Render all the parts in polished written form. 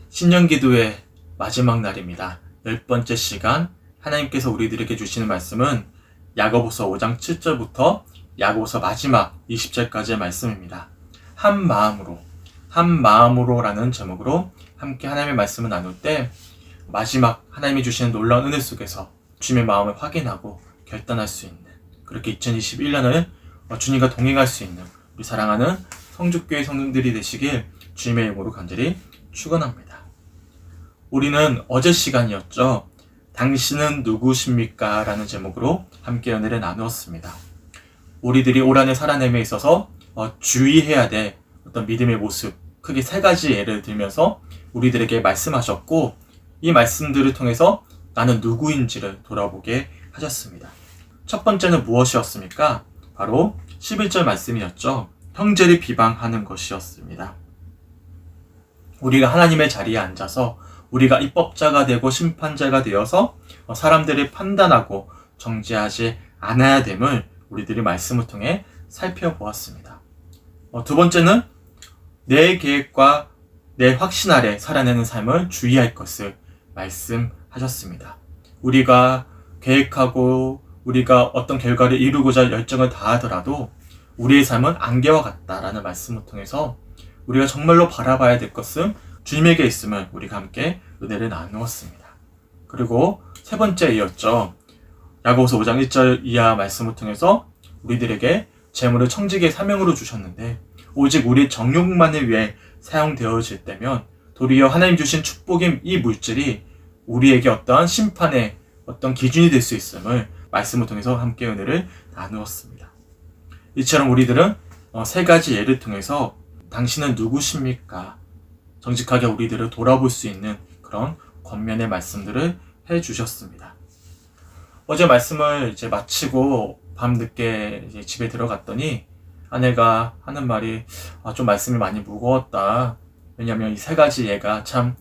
신년기도의 마지막 날입니다. 10번째 시간 하나님께서 우리들에게 주시는 말씀은 야고보서 5장 7절부터 야고보서 마지막 20절까지의 말씀입니다. 한 마음으로라는 제목으로 함께 하나님의 말씀을 나눌 때 마지막 하나님이 주시는 놀라운 은혜 속에서 주님의 마음을 확인하고 결단할 수 있는, 그렇게 2021년을 주님과 동행할 수 있는 우리 사랑하는 성주교회 성도들이 되시길 주님의 이름으로 간절히 축원합니다. 우리는 어제 시간이었죠. 당신은 누구십니까? 라는 제목으로 함께 연애를 나누었습니다. 우리들이 올 한해 살아냄에 있어서 주의해야 될 어떤 믿음의 모습, 크게 3가지 예를 들면서 우리들에게 말씀하셨고, 이 말씀들을 통해서 나는 누구인지를 돌아보게 하셨습니다. 첫 번째는 무엇이었습니까? 바로 11절 말씀이었죠. 형제를 비방하는 것이었습니다. 우리가 하나님의 자리에 앉아서 우리가 입법자가 되고 심판자가 되어서 사람들을 판단하고 정죄하지 않아야 됨을 우리들이 말씀을 통해 살펴보았습니다. 두 번째는 내 계획과 내 확신 아래 살아내는 삶을 주의할 것을 말씀하셨습니다. 우리가 계획하고 우리가 어떤 결과를 이루고자 열정을 다하더라도 우리의 삶은 안개와 같다라는 말씀을 통해서 우리가 정말로 바라봐야 될 것은 주님에게 있음을 우리가 함께 은혜를 나누었습니다. 그리고 3번째였죠. 야고보서 5장 1절 이하 말씀을 통해서 우리들에게 재물을 청지기의 사명으로 주셨는데 오직 우리 정욕만을 위해 사용되어질 때면 도리어 하나님 주신 축복인 이 물질이 우리에게 어떠한 심판의 어떤 기준이 될 수 있음을 말씀을 통해서 함께 은혜를 나누었습니다. 이처럼 우리들은 3가지 예를 통해서 당신은 누구십니까? 정직하게 우리들을 돌아볼 수 있는 그런 권면의 말씀들을 해주셨습니다. 어제 말씀을 이제 마치고 밤늦게 이제 집에 들어갔더니 아내가 하는 말이 좀 말씀이 많이 무거웠다. 왜냐하면 이 3가지 예가 참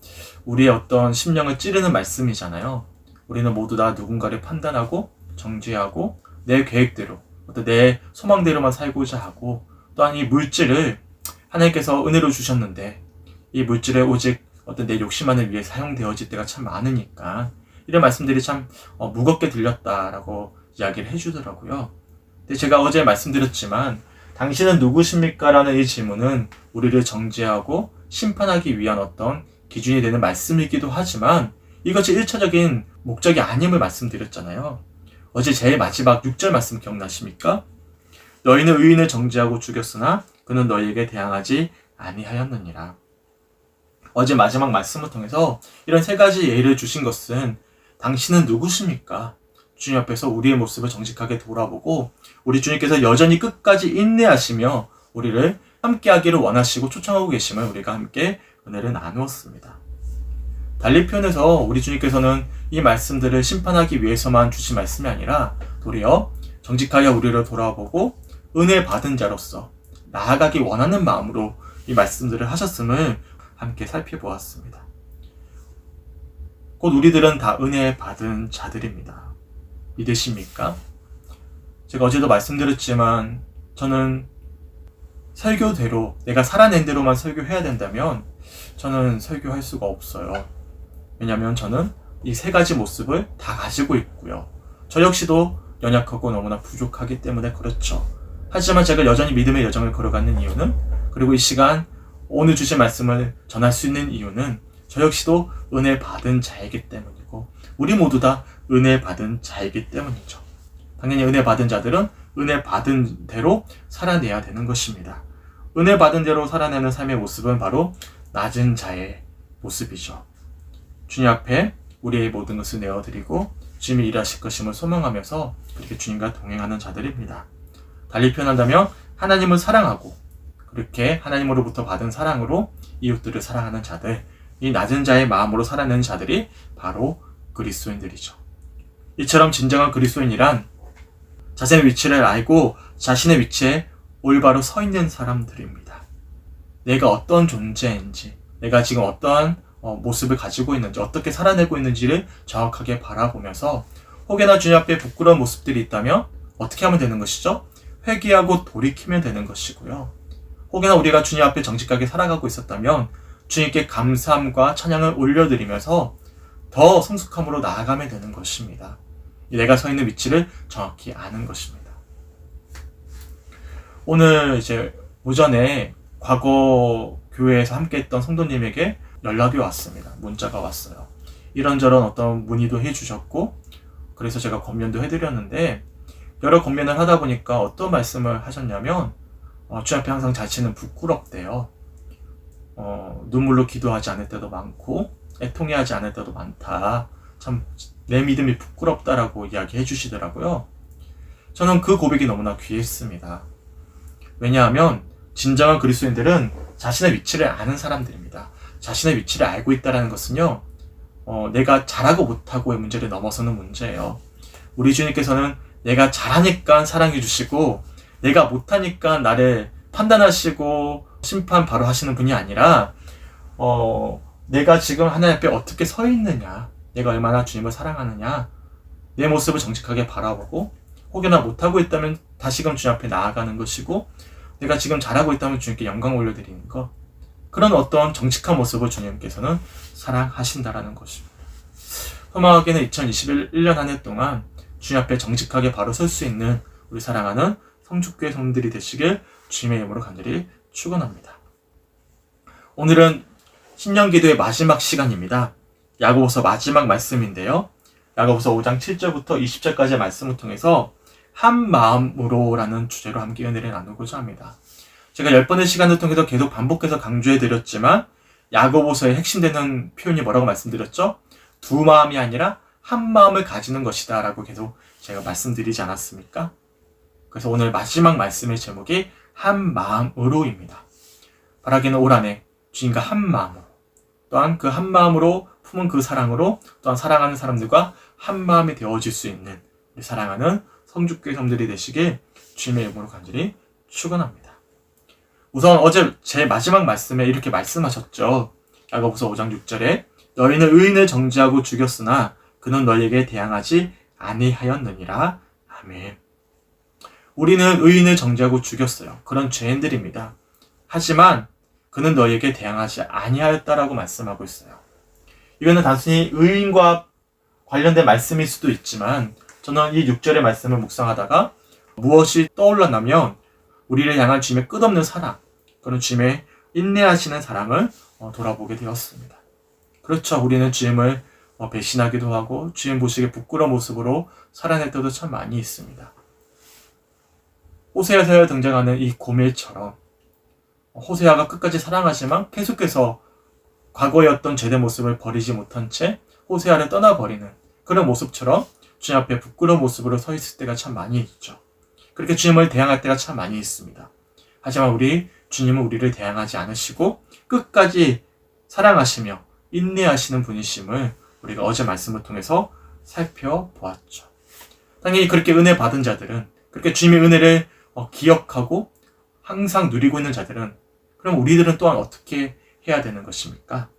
우리의 어떤 심령을 찌르는 말씀이잖아요. 우리는 모두 다 누군가를 판단하고 정죄하고 내 계획대로 어떤 내 소망대로만 살고자 하고, 또한 이 물질을 하나님께서 은혜로 주셨는데 이 물질에 오직 어떤 내 욕심만을 위해 사용되어질 때가 참 많으니까 이런 말씀들이 참 무겁게 들렸다라고 이야기를 해주더라고요. 근데 제가 어제 말씀드렸지만 당신은 누구십니까? 라는 이 질문은 우리를 정죄하고 심판하기 위한 어떤 기준이 되는 말씀이기도 하지만 이것이 1차적인 목적이 아님을 말씀드렸잖아요. 어제 제일 마지막 6절 말씀 기억나십니까? 너희는 의인을 정죄하고 죽였으나 그는 너희에게 대항하지 아니하였느니라. 어제 마지막 말씀을 통해서 이런 3가지 예를 주신 것은 당신은 누구십니까? 주님 앞에서 우리의 모습을 정직하게 돌아보고 우리 주님께서 여전히 끝까지 인내하시며 우리를 함께하기를 원하시고 초청하고 계심을 우리가 함께 은혜를 나누었습니다. 달리 표현해서 우리 주님께서는 이 말씀들을 심판하기 위해서만 주신 말씀이 아니라 도리어 정직하게 우리를 돌아보고 은혜 받은 자로서 나아가기 원하는 마음으로 이 말씀들을 하셨음을 함께 살펴보았습니다. 곧 우리들은 다 은혜 받은 자들입니다. 믿으십니까? 제가 어제도 말씀드렸지만 저는 설교대로 내가 살아낸 대로만 설교해야 된다면 저는 설교할 수가 없어요. 왜냐하면 저는 이 3가지 모습을 다 가지고 있고요. 저 역시도 연약하고 너무나 부족하기 때문에 그렇죠. 하지만 제가 여전히 믿음의 여정을 걸어가는 이유는, 그리고 이 시간 오늘 주신 말씀을 전할 수 있는 이유는 저 역시도 은혜 받은 자이기 때문이고 우리 모두 다 은혜 받은 자이기 때문이죠. 당연히 은혜 받은 자들은 은혜 받은 대로 살아내야 되는 것입니다. 은혜 받은 대로 살아내는 삶의 모습은 바로 낮은 자의 모습이죠. 주님 앞에 우리의 모든 것을 내어드리고 주님이 일하실 것임을 소망하면서 그렇게 주님과 동행하는 자들입니다. 달리 표현한다면 하나님을 사랑하고 그렇게 하나님으로부터 받은 사랑으로 이웃들을 사랑하는 자들, 이 낮은 자의 마음으로 살아내는 자들이 바로 그리스도인들이죠. 이처럼 진정한 그리스도인이란 자신의 위치를 알고 자신의 위치에 올바로 서 있는 사람들입니다. 내가 어떤 존재인지, 내가 지금 어떠한 모습을 가지고 있는지, 어떻게 살아내고 있는지를 정확하게 바라보면서 혹여나 주님 앞에 부끄러운 모습들이 있다면 어떻게 하면 되는 것이죠? 회개하고 돌이키면 되는 것이고요. 혹여나 우리가 주님 앞에 정직하게 살아가고 있었다면 주님께 감사함과 찬양을 올려드리면서 더 성숙함으로 나아가면 되는 것입니다. 내가 서 있는 위치를 정확히 아는 것입니다. 오늘 이제 오전에 과거 교회에서 함께 했던 성도님에게 연락이 왔습니다. 문자가 왔어요. 이런저런 어떤 문의도 해주셨고, 그래서 제가 권면도 해드렸는데, 여러 권면을 하다 보니까 어떤 말씀을 하셨냐면, 주 앞에 항상 자신은 부끄럽대요. 눈물로 기도하지 않을 때도 많고, 애통해하지 않을 때도 많다. 참, 내 믿음이 부끄럽다라고 이야기해 주시더라고요. 저는 그 고백이 너무나 귀했습니다. 왜냐하면, 진정한 그리스도인들은 자신의 위치를 아는 사람들입니다. 자신의 위치를 알고 있다는 것은요, 내가 잘하고 못하고의 문제를 넘어서는 문제예요. 우리 주님께서는 내가 잘하니까 사랑해 주시고, 내가 못하니까 나를 판단하시고 심판 바로 하시는 분이 아니라, 내가 지금 하나님 앞에 어떻게 서 있느냐, 내가 얼마나 주님을 사랑하느냐, 내 모습을 정직하게 바라보고, 혹여나 못하고 있다면 다시금 주님 앞에 나아가는 것이고, 내가 지금 잘하고 있다면 주님께 영광 올려드리는 것, 그런 어떤 정직한 모습을 주님께서는 사랑하신다라는 것입니다. 소망하기는 2021년 한 해 동안 주님 앞에 정직하게 바로 설 수 있는 우리 사랑하는 성축교회 성도들이 되시길 주님의 이름으로 간절히 축원합니다. 오늘은 신년기도의 마지막 시간입니다. 야고보서 마지막 말씀인데요. 야고보서 5장 7절부터 20절까지의 말씀을 통해서 한 마음으로라는 주제로 함께 은혜를 나누고자 합니다. 제가 10번의 시간을 통해서 계속 반복해서 강조해드렸지만 야고보서의 핵심되는 표현이 뭐라고 말씀드렸죠? 두 마음이 아니라 한 마음을 가지는 것이다 라고 계속 제가 말씀드리지 않았습니까? 그래서 오늘 마지막 말씀의 제목이 한 마음으로입니다. 바라기는 올 한 해 주님과 한 마음으로, 또한 그 한 마음으로 품은 그 사랑으로 또한 사랑하는 사람들과 한 마음이 되어질 수 있는 우리 사랑하는 성축교회 성도들이 되시길 주님의 이름으로 간절히 축원합니다. 우선 어제 제 마지막 말씀에 이렇게 말씀하셨죠. 야고보서 5장 6절에 너희는 의인을 정죄하고 죽였으나 그는 너희에게 대항하지 아니하였느니라. 아멘. 우리는 의인을 정죄하고 죽였어요. 그런 죄인들입니다. 하지만 그는 너희에게 대항하지 아니하였다라고 말씀하고 있어요. 이거는 단순히 의인과 관련된 말씀일 수도 있지만 저는 이 6절의 말씀을 묵상하다가 무엇이 떠올랐냐면 우리를 향한 주님의 끝없는 사랑, 그런 주님의 인내하시는 사랑을 돌아보게 되었습니다. 그렇죠. 우리는 주님을 배신하기도 하고 주님 보시기에 부끄러운 모습으로 살아낼 때도 참 많이 있습니다. 호세아서에 등장하는 이 고멜처럼 호세아가 끝까지 사랑하지만 계속해서 과거의 어떤 죄된 모습을 버리지 못한 채 호세아를 떠나버리는 그런 모습처럼 주님 앞에 부끄러운 모습으로 서 있을 때가 참 많이 있죠. 그렇게 주님을 대항할 때가 참 많이 있습니다. 하지만 주님은 우리를 대항하지 않으시고 끝까지 사랑하시며 인내하시는 분이심을 우리가 어제 말씀을 통해서 살펴보았죠. 당연히 그렇게 은혜 받은 자들은, 그렇게 주님의 은혜를 기억하고 항상 누리고 있는 자들은, 그럼 우리들은 또한 어떻게 해야 되는 것입니까?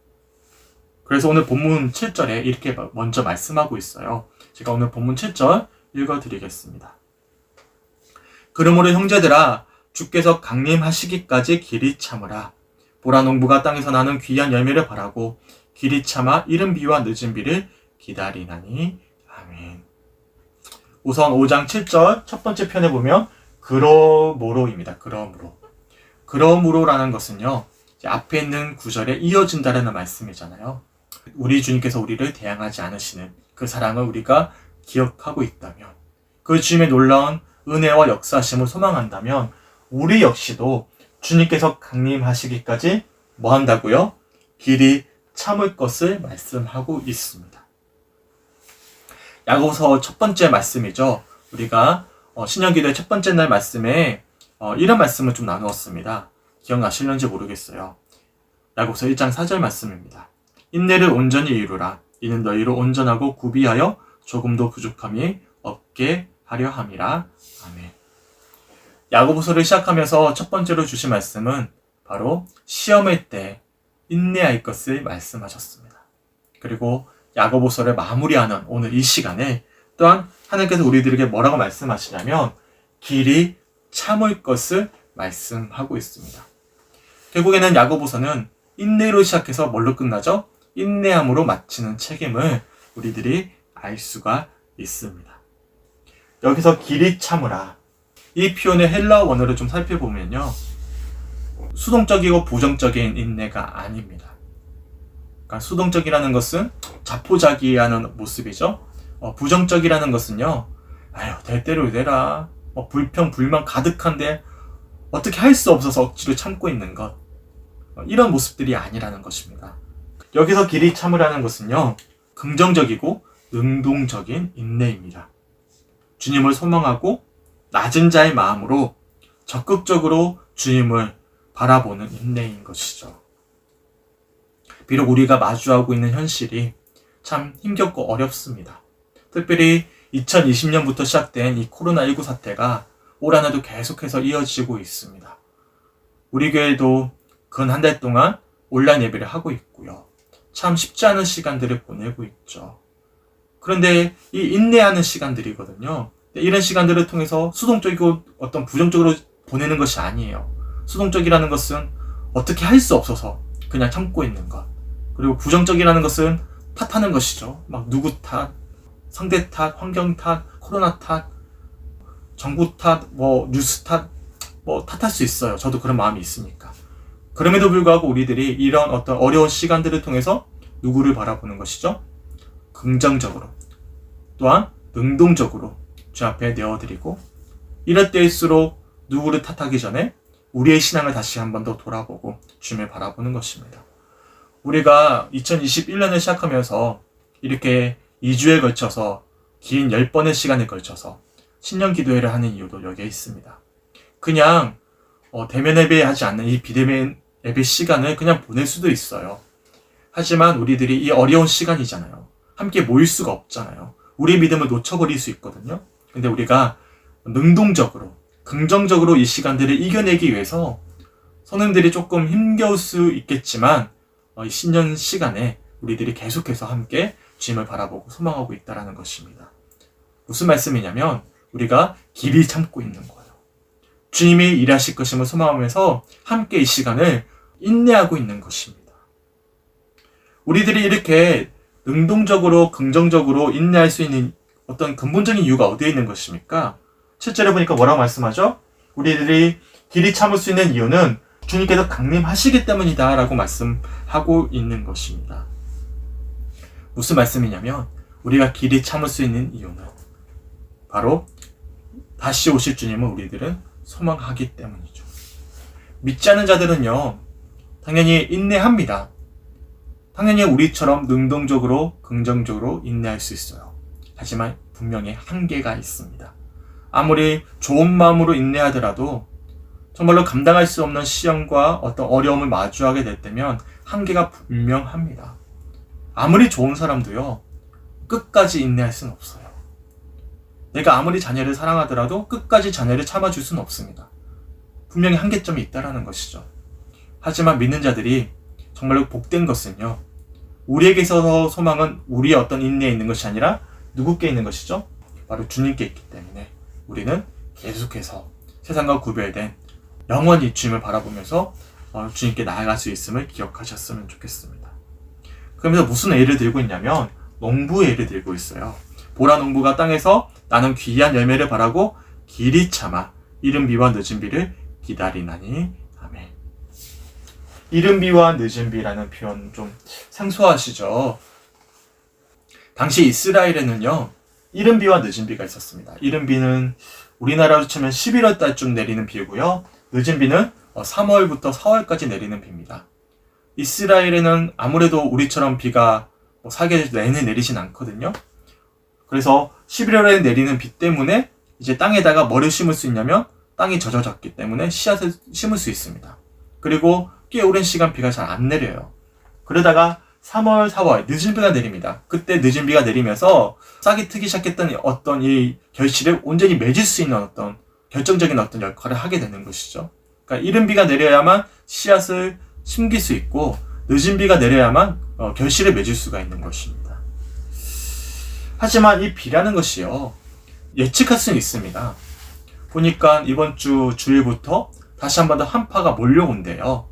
그래서 오늘 본문 7절에 이렇게 먼저 말씀하고 있어요. 제가 오늘 본문 7절 읽어드리겠습니다. 그러므로 형제들아 주께서 강림하시기까지 길이 참으라. 보라 농부가 땅에서 나는 귀한 열매를 바라고 길이 참아 이른 비와 늦은 비를 기다리나니. 아멘. 우선 5장 7절 첫 번째 편에 보면 그러므로입니다. 그러므로라는 것은요, 앞에 있는 구절에 이어진다라는 말씀이잖아요. 우리 주님께서 우리를 대항하지 않으시는 그 사랑을 우리가 기억하고 있다면, 그 주님의 놀라운 은혜와 역사하심을 소망한다면 우리 역시도 주님께서 강림하시기까지 뭐 한다고요? 길이 참을 것을 말씀하고 있습니다. 야고보서 첫 번째 말씀이죠. 우리가 신년기도의 첫 번째 날 말씀에 이런 말씀을 좀 나누었습니다. 기억나실는지 모르겠어요. 야고보서 1장 4절 말씀입니다. 인내를 온전히 이루라. 이는 너희로 온전하고 구비하여 조금도 부족함이 없게 하려 함이라. 아멘. 야고보서를 시작하면서 첫 번째로 주신 말씀은 바로 시험의 때 인내할 것을 말씀하셨습니다. 그리고 야고보서를 마무리하는 오늘 이 시간에 또한 하나님께서 우리들에게 뭐라고 말씀하시냐면 길이 참을 것을 말씀하고 있습니다. 결국에는 야고보서는 인내로 시작해서 뭘로 끝나죠? 인내함으로 마치는 책임을 우리들이 알 수가 있습니다. 여기서 길이 참으라. 이 표현의 헬라어 원어를 좀 살펴보면요. 수동적이고 부정적인 인내가 아닙니다. 그러니까 수동적이라는 것은 자포자기하는 모습이죠. 부정적이라는 것은요. 아유, 될 대로 되라. 불평, 불만 가득한데 어떻게 할 수 없어서 억지로 참고 있는 것. 이런 모습들이 아니라는 것입니다. 여기서 길이 참으라는 것은요. 긍정적이고 능동적인 인내입니다. 주님을 소망하고 낮은 자의 마음으로 적극적으로 주님을 바라보는 인내인 것이죠. 비록 우리가 마주하고 있는 현실이 참 힘겹고 어렵습니다. 특별히 2020년부터 시작된 이 코로나19 사태가 올 한해도 계속해서 이어지고 있습니다. 우리 교회도 근 한 달 동안 온라인 예배를 하고 있고요. 참 쉽지 않은 시간들을 보내고 있죠. 그런데 이 인내하는 시간들이거든요. 이런 시간들을 통해서 수동적이고 어떤 부정적으로 보내는 것이 아니에요. 수동적이라는 것은 어떻게 할 수 없어서 그냥 참고 있는 것. 그리고 부정적이라는 것은 탓하는 것이죠. 막 누구 탓, 상대 탓, 환경 탓, 코로나 탓, 정부 탓, 뉴스 탓, 탓할 수 있어요. 저도 그런 마음이 있으니까. 그럼에도 불구하고 우리들이 이런 어떤 어려운 시간들을 통해서 누구를 바라보는 것이죠? 긍정적으로, 또한 능동적으로 주 앞에 내어드리고, 이럴 때일수록 누구를 탓하기 전에 우리의 신앙을 다시 한 번 더 돌아보고 주님을 바라보는 것입니다. 우리가 2021년을 시작하면서 이렇게 2주에 걸쳐서 긴 10번의 시간에 걸쳐서 신년 기도회를 하는 이유도 여기에 있습니다. 그냥 대면 예배하지 않는 이 비대면 예배 시간을 그냥 보낼 수도 있어요. 하지만 우리들이 이 어려운 시간이잖아요. 함께 모일 수가 없잖아요. 우리의 믿음을 놓쳐버릴 수 있거든요. 근데 우리가 능동적으로, 긍정적으로 이 시간들을 이겨내기 위해서 성도님들이 조금 힘겨울 수 있겠지만 이 신년 시간에 우리들이 계속해서 함께 주님을 바라보고 소망하고 있다는 것입니다. 무슨 말씀이냐면 우리가 길이 참고 있는 거예요. 주님이 일하실 것임을 소망하면서 함께 이 시간을 인내하고 있는 것입니다. 우리들이 이렇게 능동적으로 긍정적으로 인내할 수 있는 어떤 근본적인 이유가 어디에 있는 것입니까? 7절에 보니까 뭐라고 말씀하죠? 우리들이 길이 참을 수 있는 이유는 주님께서 강림하시기 때문이다 라고 말씀하고 있는 것입니다. 무슨 말씀이냐면 우리가 길이 참을 수 있는 이유는 바로 다시 오실 주님을 우리들은 소망하기 때문이죠. 믿지 않는 자들은요, 당연히 인내합니다. 당연히 우리처럼 능동적으로 긍정적으로 인내할 수 있어요. 하지만 분명히 한계가 있습니다. 아무리 좋은 마음으로 인내하더라도 정말로 감당할 수 없는 시험과 어떤 어려움을 마주하게 될 때면 한계가 분명합니다. 아무리 좋은 사람도요, 끝까지 인내할 수는 없어요. 내가 아무리 자녀를 사랑하더라도 끝까지 자녀를 참아줄 수는 없습니다. 분명히 한계점이 있다는 것이죠. 하지만 믿는 자들이 정말로 복된 것은요, 우리에게 있어서 소망은 우리의 어떤 인내에 있는 것이 아니라 누구께 있는 것이죠? 바로 주님께 있기 때문에 우리는 계속해서 세상과 구별된 영원히 주님을 바라보면서 주님께 나아갈 수 있음을 기억하셨으면 좋겠습니다. 그러면서 무슨 예를 들고 있냐면 농부의 예를 들고 있어요. 보라 농부가 땅에서 나는 귀한 열매를 바라고 길이 참아 이른 비와 늦은 비를 기다리나니. 아멘. 이른 비와 늦은 비라는 표현 좀 생소하시죠? 당시 이스라엘에는요, 이른 비와 늦은 비가 있었습니다. 이른 비는 우리나라로 치면 11월 달쯤 내리는 비고요. 늦은 비는 3월부터 4월까지 내리는 비입니다. 이스라엘에는 아무래도 우리처럼 비가 사계절 내내 내리진 않거든요. 그래서 11월에 내리는 비 때문에 이제 땅에다가 뭐를 심을 수 있냐면 땅이 젖어졌기 때문에 씨앗을 심을 수 있습니다. 그리고 꽤 오랜 시간 비가 잘 안 내려요. 그러다가 3월, 4월 늦은 비가 내립니다. 그때 늦은 비가 내리면서 싹이 트기 시작했던 어떤 이 결실을 온전히 맺을 수 있는 어떤 결정적인 어떤 역할을 하게 되는 것이죠. 그러니까 이른 비가 내려야만 씨앗을 심길 수 있고 늦은 비가 내려야만 결실을 맺을 수가 있는 것입니다. 하지만 이 비라는 것이요, 예측할 수는 있습니다. 보니까 이번 주 주일부터 다시 한 번 더 한파가 몰려온대요.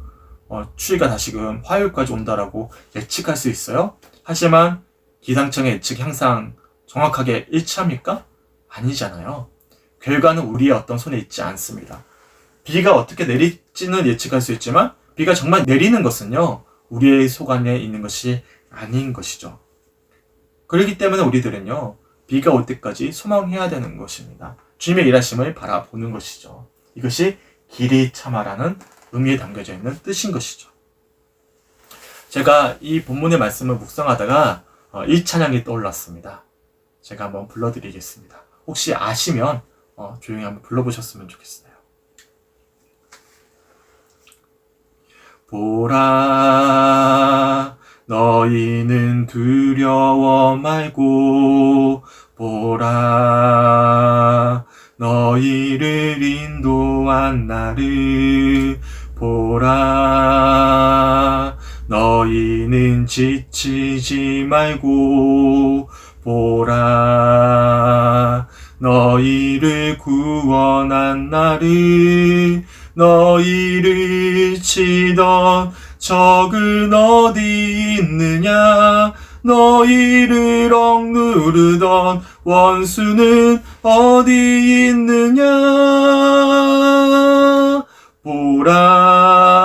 추위가 다시금 화요일까지 온다라고 예측할 수 있어요? 하지만 기상청의 예측이 항상 정확하게 일치합니까? 아니잖아요. 결과는 우리의 어떤 손에 있지 않습니다. 비가 어떻게 내릴지는 예측할 수 있지만 비가 정말 내리는 것은요, 우리의 소관에 있는 것이 아닌 것이죠. 그렇기 때문에 우리들은요, 비가 올 때까지 소망해야 되는 것입니다. 주님의 일하심을 바라보는 것이죠. 이것이 길이 참아라는 의미에 담겨져 있는 뜻인 것이죠. 제가 이 본문의 말씀을 묵상하다가 이 찬양이 떠올랐습니다. 제가 한번 불러드리겠습니다. 혹시 아시면 조용히 한번 불러보셨으면 좋겠어요. 보라, 너희는 두려워 말고, 보라, 너희를 인도한 나를 보라, 너희는 지치지 말고, 보라, 너희를 구원한 나를, 너희를 치던 적은 어디 있느냐, 너희를 억누르던 원수는 어디 있느냐. 보라,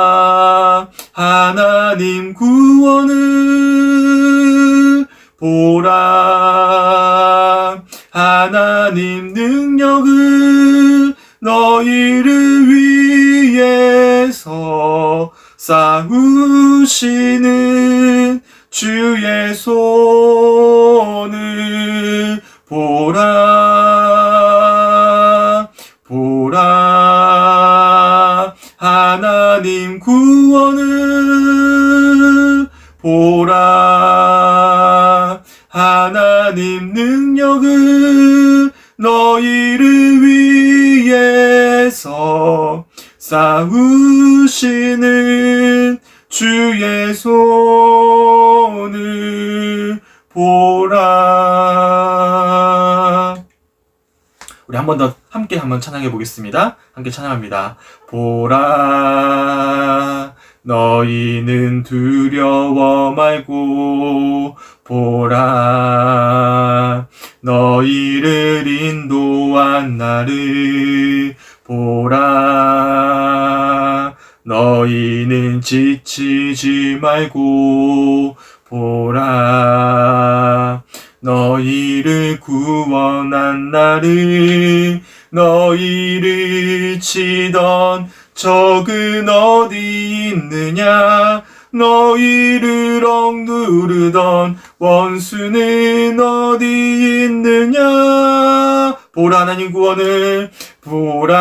하나님 구원을, 보라, 하나님 능력을 너희를 위해서 싸우시는 주의 손을 보라, 보라, 하나님 구원을, 보라, 하나님 능력을 너희를 위해서 싸우시는 주의 손을 보라. 우리 한 번 더 함께 한번 찬양해 보겠습니다. 함께 찬양합니다. 보라, 너희는 두려워 말고, 보라, 너희를 인도한 나를 보라, 너희는 지치지 말고, 보라, 너희를 구원한 나를, 너희를 치던 적은 어디 있느냐, 너희를 억누르던 원수는 어디 있느냐. 보라, 하나님 구원을, 보라,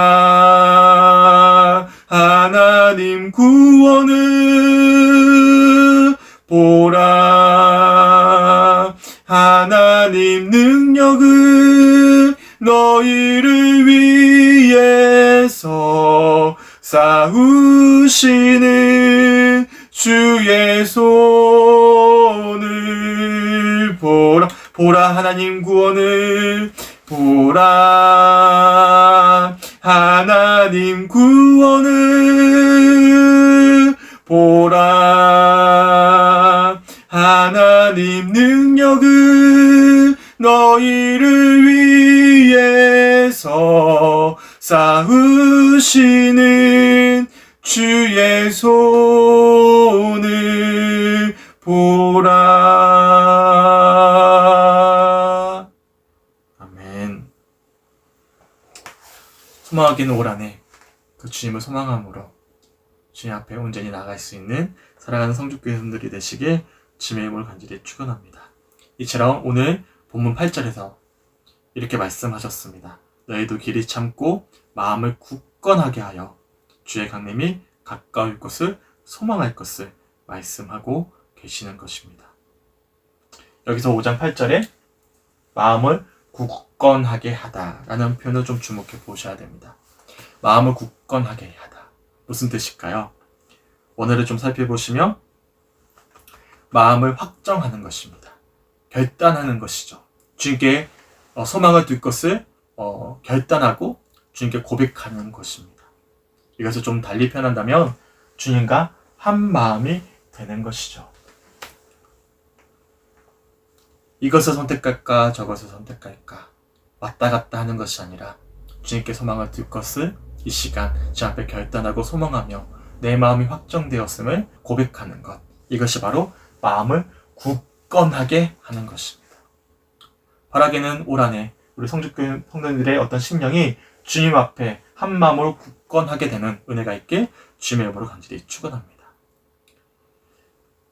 하나님 구원을, 보라, 하나님 능력을 너희를 위해서 싸우시는 주의 손을 보라, 보라, 하나님 구원을, 보라, 하나님 구원을, 보라, 하나님 능력을 너희를 위해서 싸우시는 주의 손을 보라. 아멘. 소망하기는 올 한해 그 주님을 소망함으로 주님 앞에 온전히 나갈 수 있는 사랑하는 성주교회 여러분들이 되시길 주님의 이름으로 간절히 축원합니다. 이처럼 오늘 본문 8절에서 이렇게 말씀하셨습니다. 너희도 길이 참고 마음을 굳건하게 하여 주의 강림이 가까울 것을 소망할 것을 말씀하고 계시는 것입니다. 여기서 5장 8절에 마음을 굳건하게 하다라는 표현을 좀 주목해 보셔야 됩니다. 마음을 굳건하게 하다. 무슨 뜻일까요? 원어를 좀 살펴보시면 마음을 확정하는 것입니다. 결단하는 것이죠. 주님께 소망을 둘 것을 결단하고 주님께 고백하는 것입니다. 이것을 좀 달리 표현한다면 주님과 한 마음이 되는 것이죠. 이것을 선택할까 저것을 선택할까 왔다 갔다 하는 것이 아니라 주님께 소망을 둘 것을 이 시간 주 앞에 결단하고 소망하며 내 마음이 확정되었음을 고백하는 것, 이것이 바로 마음을 굳건하게 하는 것입니다. 바라기는 올 한해 우리 성도들의 어떤 심령이 주님 앞에 한 마음으로 굳건하게 되는 은혜가 있길 주님의 이름으로 간절히 축원합니다.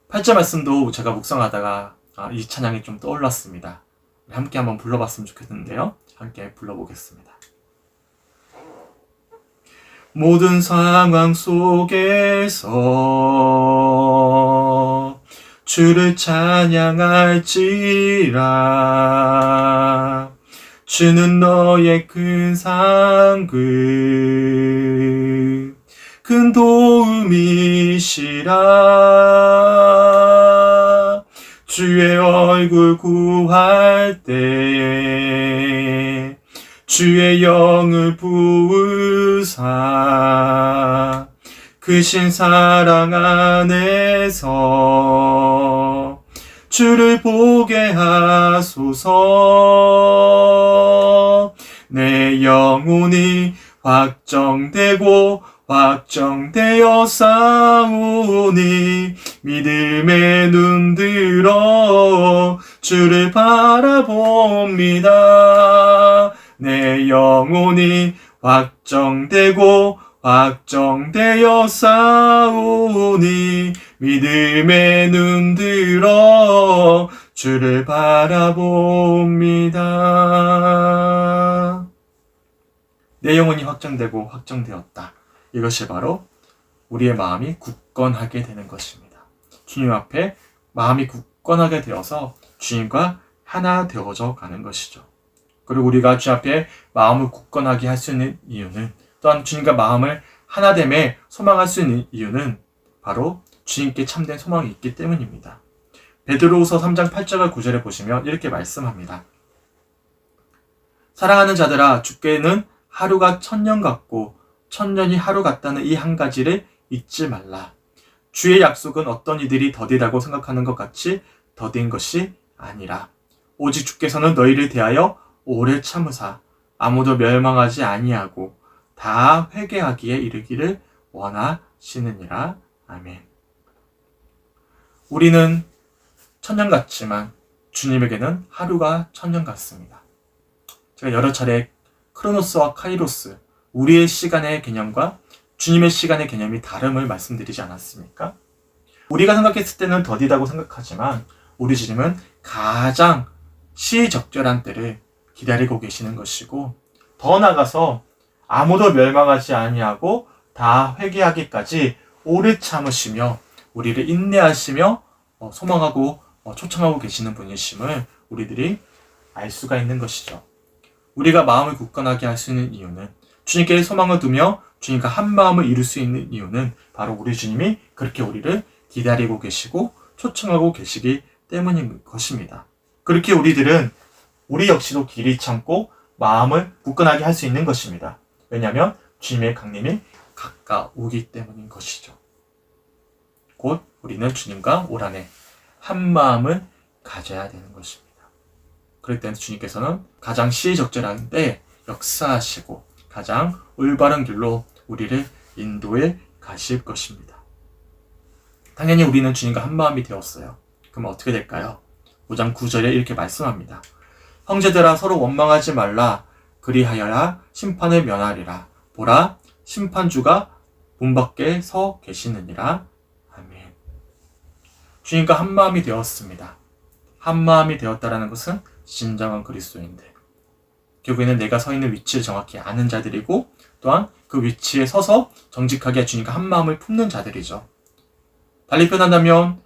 8절 말씀도 제가 묵상하다가 이 찬양이 좀 떠올랐습니다. 함께 한번 불러봤으면 좋겠는데요. 함께 불러보겠습니다. 모든 상황 속에서 주를 찬양할지라. 주는 너의 큰 상급 큰 도움이시라. 주의 얼굴 구할 때 주의 영을 부으사 크신 사랑 안에서 주를 보게 하소서. 내 영혼이 확정되고 확정되어 싸우니 믿음의 눈 들어 주를 바라봅니다. 내 영혼이 확정되고 확정되어 싸우니 믿음의 눈 들어 주를 바라봅니다. 내 영혼이 확정되고 확정되었다. 이것이 바로 우리의 마음이 굳건하게 되는 것입니다. 주님 앞에 마음이 굳건하게 되어서 주님과 하나 되어져 가는 것이죠. 그리고 우리가 주님 앞에 마음을 굳건하게 할 수 있는 이유는, 또한 주님과 마음을 하나됨에 소망할 수 있는 이유는 바로 주님께 참된 소망이 있기 때문입니다. 베드로후서 3장 8절과 9절에 보시면 이렇게 말씀합니다. 사랑하는 자들아, 주께는 하루가 1000년 같고 1000년이 하루 같다는 이 한 가지를 잊지 말라. 주의 약속은 어떤 이들이 더디다고 생각하는 것 같이 더딘 것이 아니라 오직 주께서는 너희를 대하여 오래 참으사 아무도 멸망하지 아니하고 다 회개하기에 이르기를 원하시느니라. 아멘. 우리는 1000년 같지만 주님에게는 하루가 1000년 같습니다. 제가 여러 차례 크로노스와 카이로스, 우리의 시간의 개념과 주님의 시간의 개념이 다름을 말씀드리지 않았습니까? 우리가 생각했을 때는 더디다고 생각하지만 우리 주님은 가장 시적절한 때를 기다리고 계시는 것이고, 더 나아가서 아무도 멸망하지 아니하고 다 회개하기까지 오래 참으시며 우리를 인내하시며 소망하고 초청하고 계시는 분이심을 우리들이 알 수가 있는 것이죠. 우리가 마음을 굳건하게 할 수 있는 이유는, 주님께 소망을 두며 주님과 한 마음을 이룰 수 있는 이유는 바로 우리 주님이 그렇게 우리를 기다리고 계시고 초청하고 계시기 때문인 것입니다. 그렇게 우리들은 우리 역시도 길이 참고 마음을 굳건하게 할 수 있는 것입니다. 왜냐하면 주님의 강림이 가까우기 때문인 것이죠. 곧 우리는 주님과 올 한해 한 마음을 가져야 되는 것입니다. 그럴 때는 주님께서는 가장 시의적절한 때에 역사하시고 가장 올바른 길로 우리를 인도해 가실 것입니다. 당연히 우리는 주님과 한 마음이 되었어요. 그럼 어떻게 될까요? 5장 9절에 이렇게 말씀합니다. 형제들아, 서로 원망하지 말라. 그리하여야 심판을 면하리라. 보라, 심판주가 문 밖에 서 계시느니라. 아멘. 주님과 한 마음이 되었습니다. 한 마음이 되었다라는 것은 진정한 그리스도인들, 결국에는 내가 서 있는 위치를 정확히 아는 자들이고, 또한 그 위치에 서서 정직하게 주님과 한 마음을 품는 자들이죠. 달리 표현한다면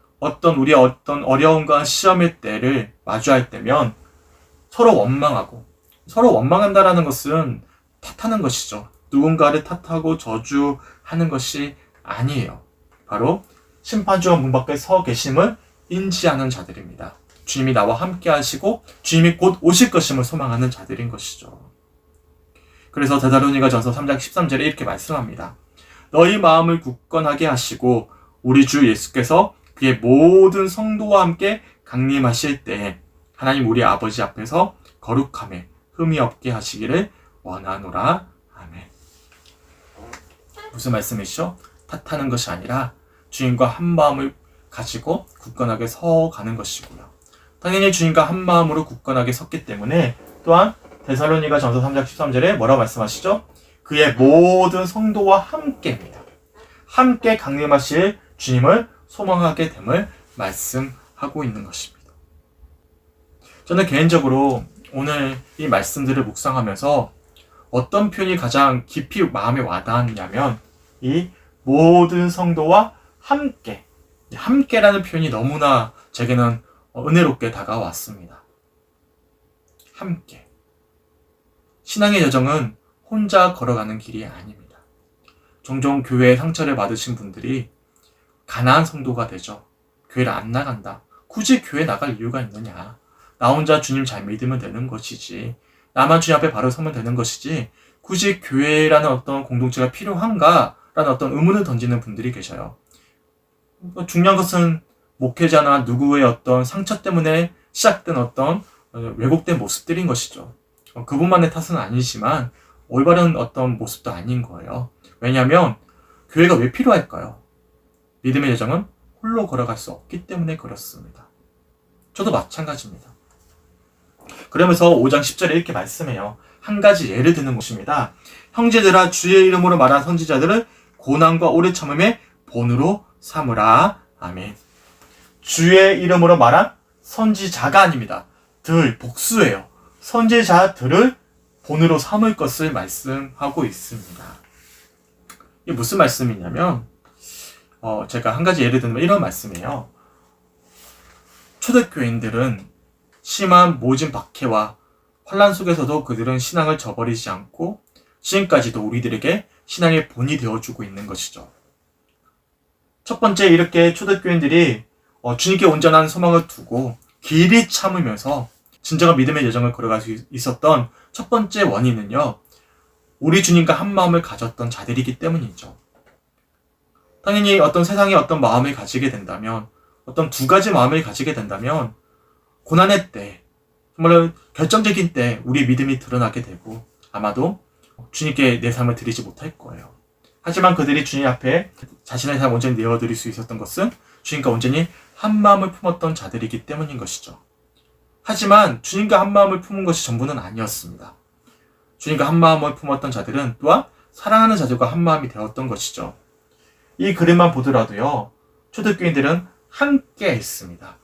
우리의 어떤 어려움과 시험의 때를 마주할 때면 서로 원망한다라는 것은 탓하는 것이죠. 누군가를 탓하고 저주하는 것이 아니에요. 바로 심판주가 문 밖에 서 계심을 인지하는 자들입니다. 주님이 나와 함께 하시고 주님이 곧 오실 것임을 소망하는 자들인 것이죠. 그래서 데살로니가 전서 3장 13절에 이렇게 말씀합니다. 너희 마음을 굳건하게 하시고 우리 주 예수께서 그의 모든 성도와 함께 강림하실 때 하나님 우리 아버지 앞에서 거룩함에 흠이 없게 하시기를 원하노라. 아멘. 무슨 말씀이시죠? 탓하는 것이 아니라 주님과 한 마음을 가지고 굳건하게 서가는 것이고요. 당연히 주님과 한 마음으로 굳건하게 섰기 때문에 또한 데살로니가 전서 3장 13절에 뭐라고 말씀하시죠? 그의 모든 성도와 함께입니다. 함께 강림하실 주님을 소망하게 됨을 말씀하고 있는 것입니다. 저는 개인적으로 오늘 이 말씀들을 묵상하면서 어떤 표현이 가장 깊이 마음에 와닿았냐면 이 모든 성도와 함께, 함께라는 표현이 너무나 제게는 은혜롭게 다가왔습니다. 함께. 신앙의 여정은 혼자 걸어가는 길이 아닙니다. 종종 교회의 상처를 받으신 분들이 가난한 성도가 되죠. 교회를 안 나간다. 굳이 교회 나갈 이유가 있느냐. 나 혼자 주님 잘 믿으면 되는 것이지. 나만 주님 앞에 바로 서면 되는 것이지. 굳이 교회라는 어떤 공동체가 필요한가? 라는 어떤 의문을 던지는 분들이 계셔요. 중요한 것은 목회자나 누구의 어떤 상처 때문에 시작된 어떤 왜곡된 모습들인 것이죠. 그분만의 탓은 아니지만 올바른 어떤 모습도 아닌 거예요. 왜냐하면 교회가 왜 필요할까요? 믿음의 여정은 홀로 걸어갈 수 없기 때문에 그렇습니다. 저도 마찬가지입니다. 그러면서 5장 10절에 이렇게 말씀해요. 한 가지 예를 드는 것입니다. 형제들아 주의 이름으로 말한 선지자들을 고난과 오래 참음의 본으로 삼으라. 아멘. 주의 이름으로 말한 선지자가 아닙니다. 복수예요. 선지자들을 본으로 삼을 것을 말씀하고 있습니다. 이게 무슨 말씀이냐면 제가 한 가지 예를 들면 이런 말씀이에요. 초대교인들은 심한 모진 박해와 환란 속에서도 그들은 신앙을 저버리지 않고 지금까지도 우리들에게 신앙의 본이 되어주고 있는 것이죠. 첫 번째, 이렇게 초대교인들이 주님께 온전한 소망을 두고 길이 참으면서 진정한 믿음의 여정을 걸어갈 수 있었던 첫 번째 원인은요, 우리 주님과 한 마음을 가졌던 자들이기 때문이죠. 당연히 어떤 세상에 어떤 마음을 가지게 된다면, 어떤 두 가지 마음을 가지게 된다면 고난의 때, 정말 결정적인 때 우리 믿음이 드러나게 되고 아마도 주님께 내 삶을 드리지 못할 거예요. 하지만 그들이 주님 앞에 자신의 삶을 온전히 내어드릴 수 있었던 것은 주님과 온전히 한 마음을 품었던 자들이기 때문인 것이죠. 하지만 주님과 한 마음을 품은 것이 전부는 아니었습니다. 주님과 한 마음을 품었던 자들은 또한 사랑하는 자들과 한 마음이 되었던 것이죠. 이 그림만 보더라도요, 초대교인들은 함께 했습니다.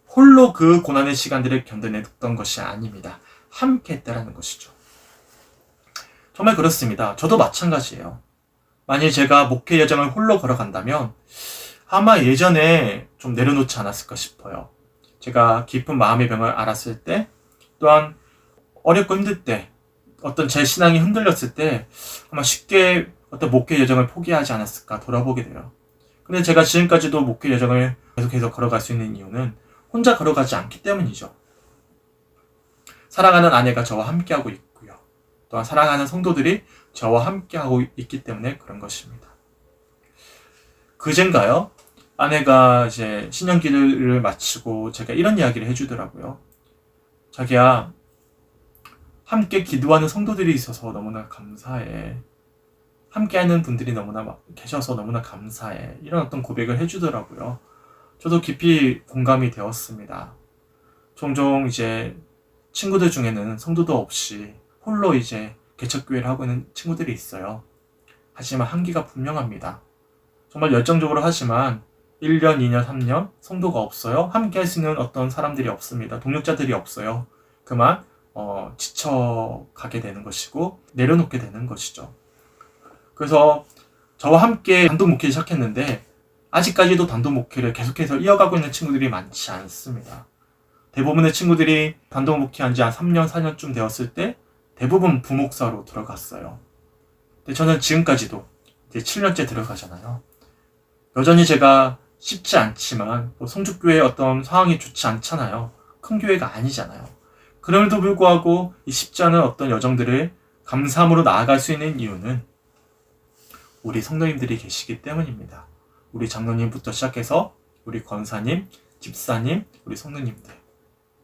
홀로 그 고난의 시간들을 견뎌냈던 것이 아닙니다. 함께 했다라는 것이죠. 정말 그렇습니다. 저도 마찬가지예요. 만일 제가 목회 여정을 홀로 걸어간다면 아마 예전에 좀 내려놓지 않았을까 싶어요. 제가 깊은 마음의 병을 앓았을 때, 또한 어렵고 힘들 때, 어떤 제 신앙이 흔들렸을 때 아마 쉽게 어떤 목회 여정을 포기하지 않았을까 돌아보게 돼요. 근데 제가 지금까지도 목회 여정을 계속해서 걸어갈 수 있는 이유는 혼자 걸어가지 않기 때문이죠. 사랑하는 아내가 저와 함께하고 있고요. 또한 사랑하는 성도들이 저와 함께하고 있기 때문에 그런 것입니다. 그젠가요? 아내가 이제 신년기를 마치고 제가 이런 이야기를 해주더라고요. 자기야, 함께 기도하는 성도들이 있어서 너무나 감사해. 함께하는 분들이 너무나 계셔서 너무나 감사해. 이런 어떤 고백을 해주더라고요. 저도 깊이 공감이 되었습니다. 종종 이제 친구들 중에는 성도도 없이 홀로 이제 개척교회를 하고 있는 친구들이 있어요. 하지만 한계가 분명합니다. 정말 열정적으로 하지만 1년, 2년, 3년 성도가 없어요. 함께 할 수 있는 어떤 사람들이 없습니다. 동력자들이 없어요. 그만 지쳐가게 되는 것이고 내려놓게 되는 것이죠. 그래서 저와 함께 단독 목회를 시작했는데 아직까지도 단독 목회를 계속해서 이어가고 있는 친구들이 많지 않습니다. 대부분의 친구들이 단독 목회한 지 한 3년, 4년쯤 되었을 때 대부분 부목사로 들어갔어요. 근데 저는 지금까지도 이제 7년째 들어가잖아요. 여전히 제가 쉽지 않지만 성주교회의 어떤 상황이 좋지 않잖아요. 큰 교회가 아니잖아요. 그럼에도 불구하고 이 쉽지 않은 어떤 여정들을 감사함으로 나아갈 수 있는 이유는 우리 성도님들이 계시기 때문입니다. 우리 장로님부터 시작해서 우리 권사님, 집사님, 우리 성도님들,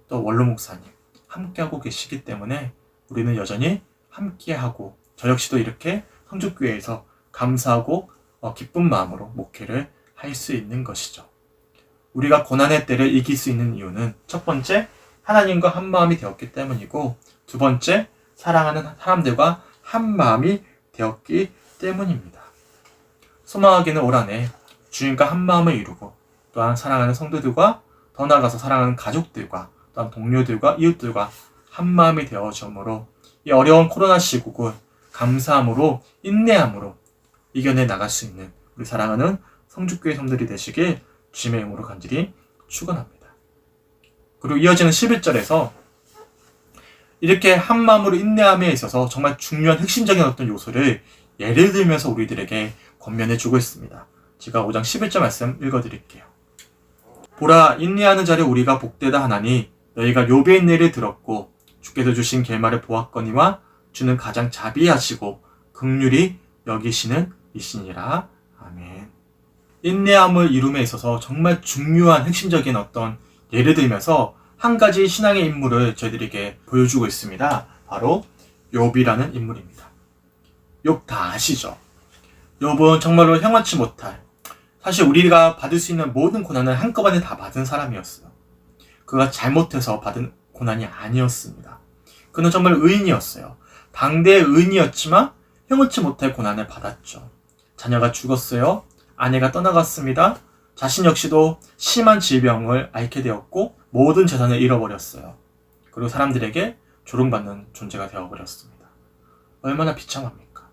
또 원로 목사님 함께하고 계시기 때문에 우리는 여전히 함께하고 저 역시도 이렇게 성주교회에서 감사하고 기쁜 마음으로 목회를 할 수 있는 것이죠. 우리가 고난의 때를 이길 수 있는 이유는 첫 번째, 하나님과 한 마음이 되었기 때문이고, 두 번째, 사랑하는 사람들과 한 마음이 되었기 때문입니다. 소망하기는 올 한해 주님과 한 마음을 이루고 또한 사랑하는 성도들과 더 나아가서 사랑하는 가족들과 또한 동료들과 이웃들과 한 마음이 되어줌으로 이 어려운 코로나 시국을 감사함으로 인내함으로 이겨내 나갈 수 있는 우리 사랑하는 성주교회 성도들이 되시길 주님의 이름으로 간절히 축원합니다. 그리고 이어지는 11절에서 이렇게 한 마음으로 인내함에 있어서 정말 중요한 핵심적인 어떤 요소를 예를 들면서 우리들에게 권면해 주고 있습니다. 제가 5장 11절 말씀 읽어드릴게요. 보라, 인내하는 자를 우리가 복되다 하나니 너희가 욥의 인내를 들었고 주께서 주신 결말을 보았거니와 주는 가장 자비하시고 긍휼히 여기시는 이시니라. 아멘. 인내함을 이룸에 있어서 정말 중요한 핵심적인 어떤 예를 들면서 한 가지 신앙의 인물을 저희들에게 보여주고 있습니다. 바로 욥이라는 인물입니다. 욥 다 아시죠? 욥은 정말로 형언치 못할, 사실 우리가 받을 수 있는 모든 고난을 한꺼번에 다 받은 사람이었어요. 그가 잘못해서 받은 고난이 아니었습니다. 그는 정말 의인이었어요. 당대의 의인이었지만 형언치 못할 고난을 받았죠. 자녀가 죽었어요. 아내가 떠나갔습니다. 자신 역시도 심한 질병을 앓게 되었고 모든 재산을 잃어버렸어요. 그리고 사람들에게 조롱받는 존재가 되어버렸습니다. 얼마나 비참합니까?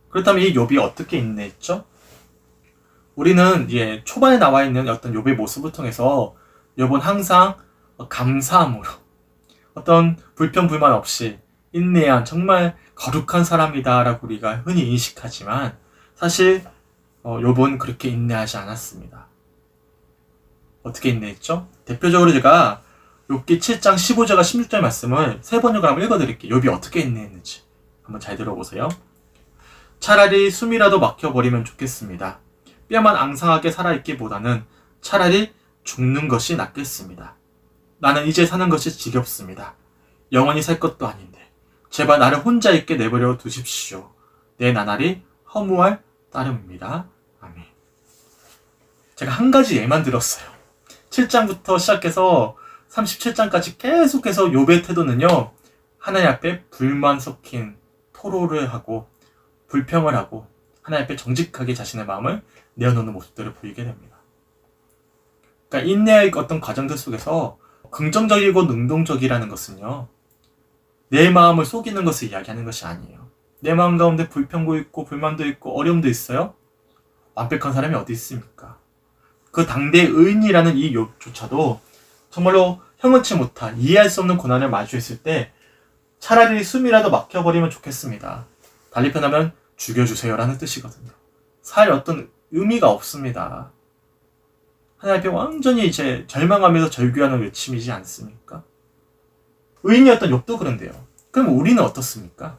그렇다면 이 욥이 어떻게 인내했죠? 우리는 초반에 나와 있는 어떤 욥의 모습을 통해서 욥은 항상 감사함으로 어떤 불평불만 없이 인내한 정말 거룩한 사람이다라고 우리가 흔히 인식하지만 사실 욥은 그렇게 인내하지 않았습니다. 어떻게 인내했죠? 대표적으로 제가 욥기 7장 15절과 16절 말씀을 세 번역을 한번 읽어드릴게요. 욥이 어떻게 인내했는지 한번 잘 들어보세요. 차라리 숨이라도 막혀버리면 좋겠습니다. 뼈만 앙상하게 살아있기보다는 차라리 죽는 것이 낫겠습니다. 나는 이제 사는 것이 지겹습니다. 영원히 살 것도 아닌데 제발 나를 혼자 있게 내버려 두십시오. 내 나날이 허무할 따름입니다. 아멘. 제가 한 가지 예만 들었어요. 7장부터 시작해서 37장까지 계속해서 욥의 태도는요, 하나님 앞에 불만 섞인 토로를 하고 불평을 하고 하나님 앞에 정직하게 자신의 마음을 내어놓는 모습들을 보이게 됩니다. 그러니까 인내의 어떤 과정들 속에서 긍정적이고 능동적이라는 것은요, 내 마음을 속이는 것을 이야기하는 것이 아니에요. 내 마음 가운데 불평도 있고 불만도 있고 어려움도 있어요. 완벽한 사람이 어디 있습니까? 그 당대의 의인이라는 이 욥조차도 정말로 형언치 못한, 이해할 수 없는 고난을 마주했을 때 차라리 숨이라도 막혀버리면 좋겠습니다. 달리 표현하면 죽여주세요라는 뜻이거든요. 살 어떤 의미가 없습니다. 하나님 앞에 완전히 절망하면서 절규하는 외침이지 않습니까? 의인이었던 욥도 그런데요. 그럼 우리는 어떻습니까?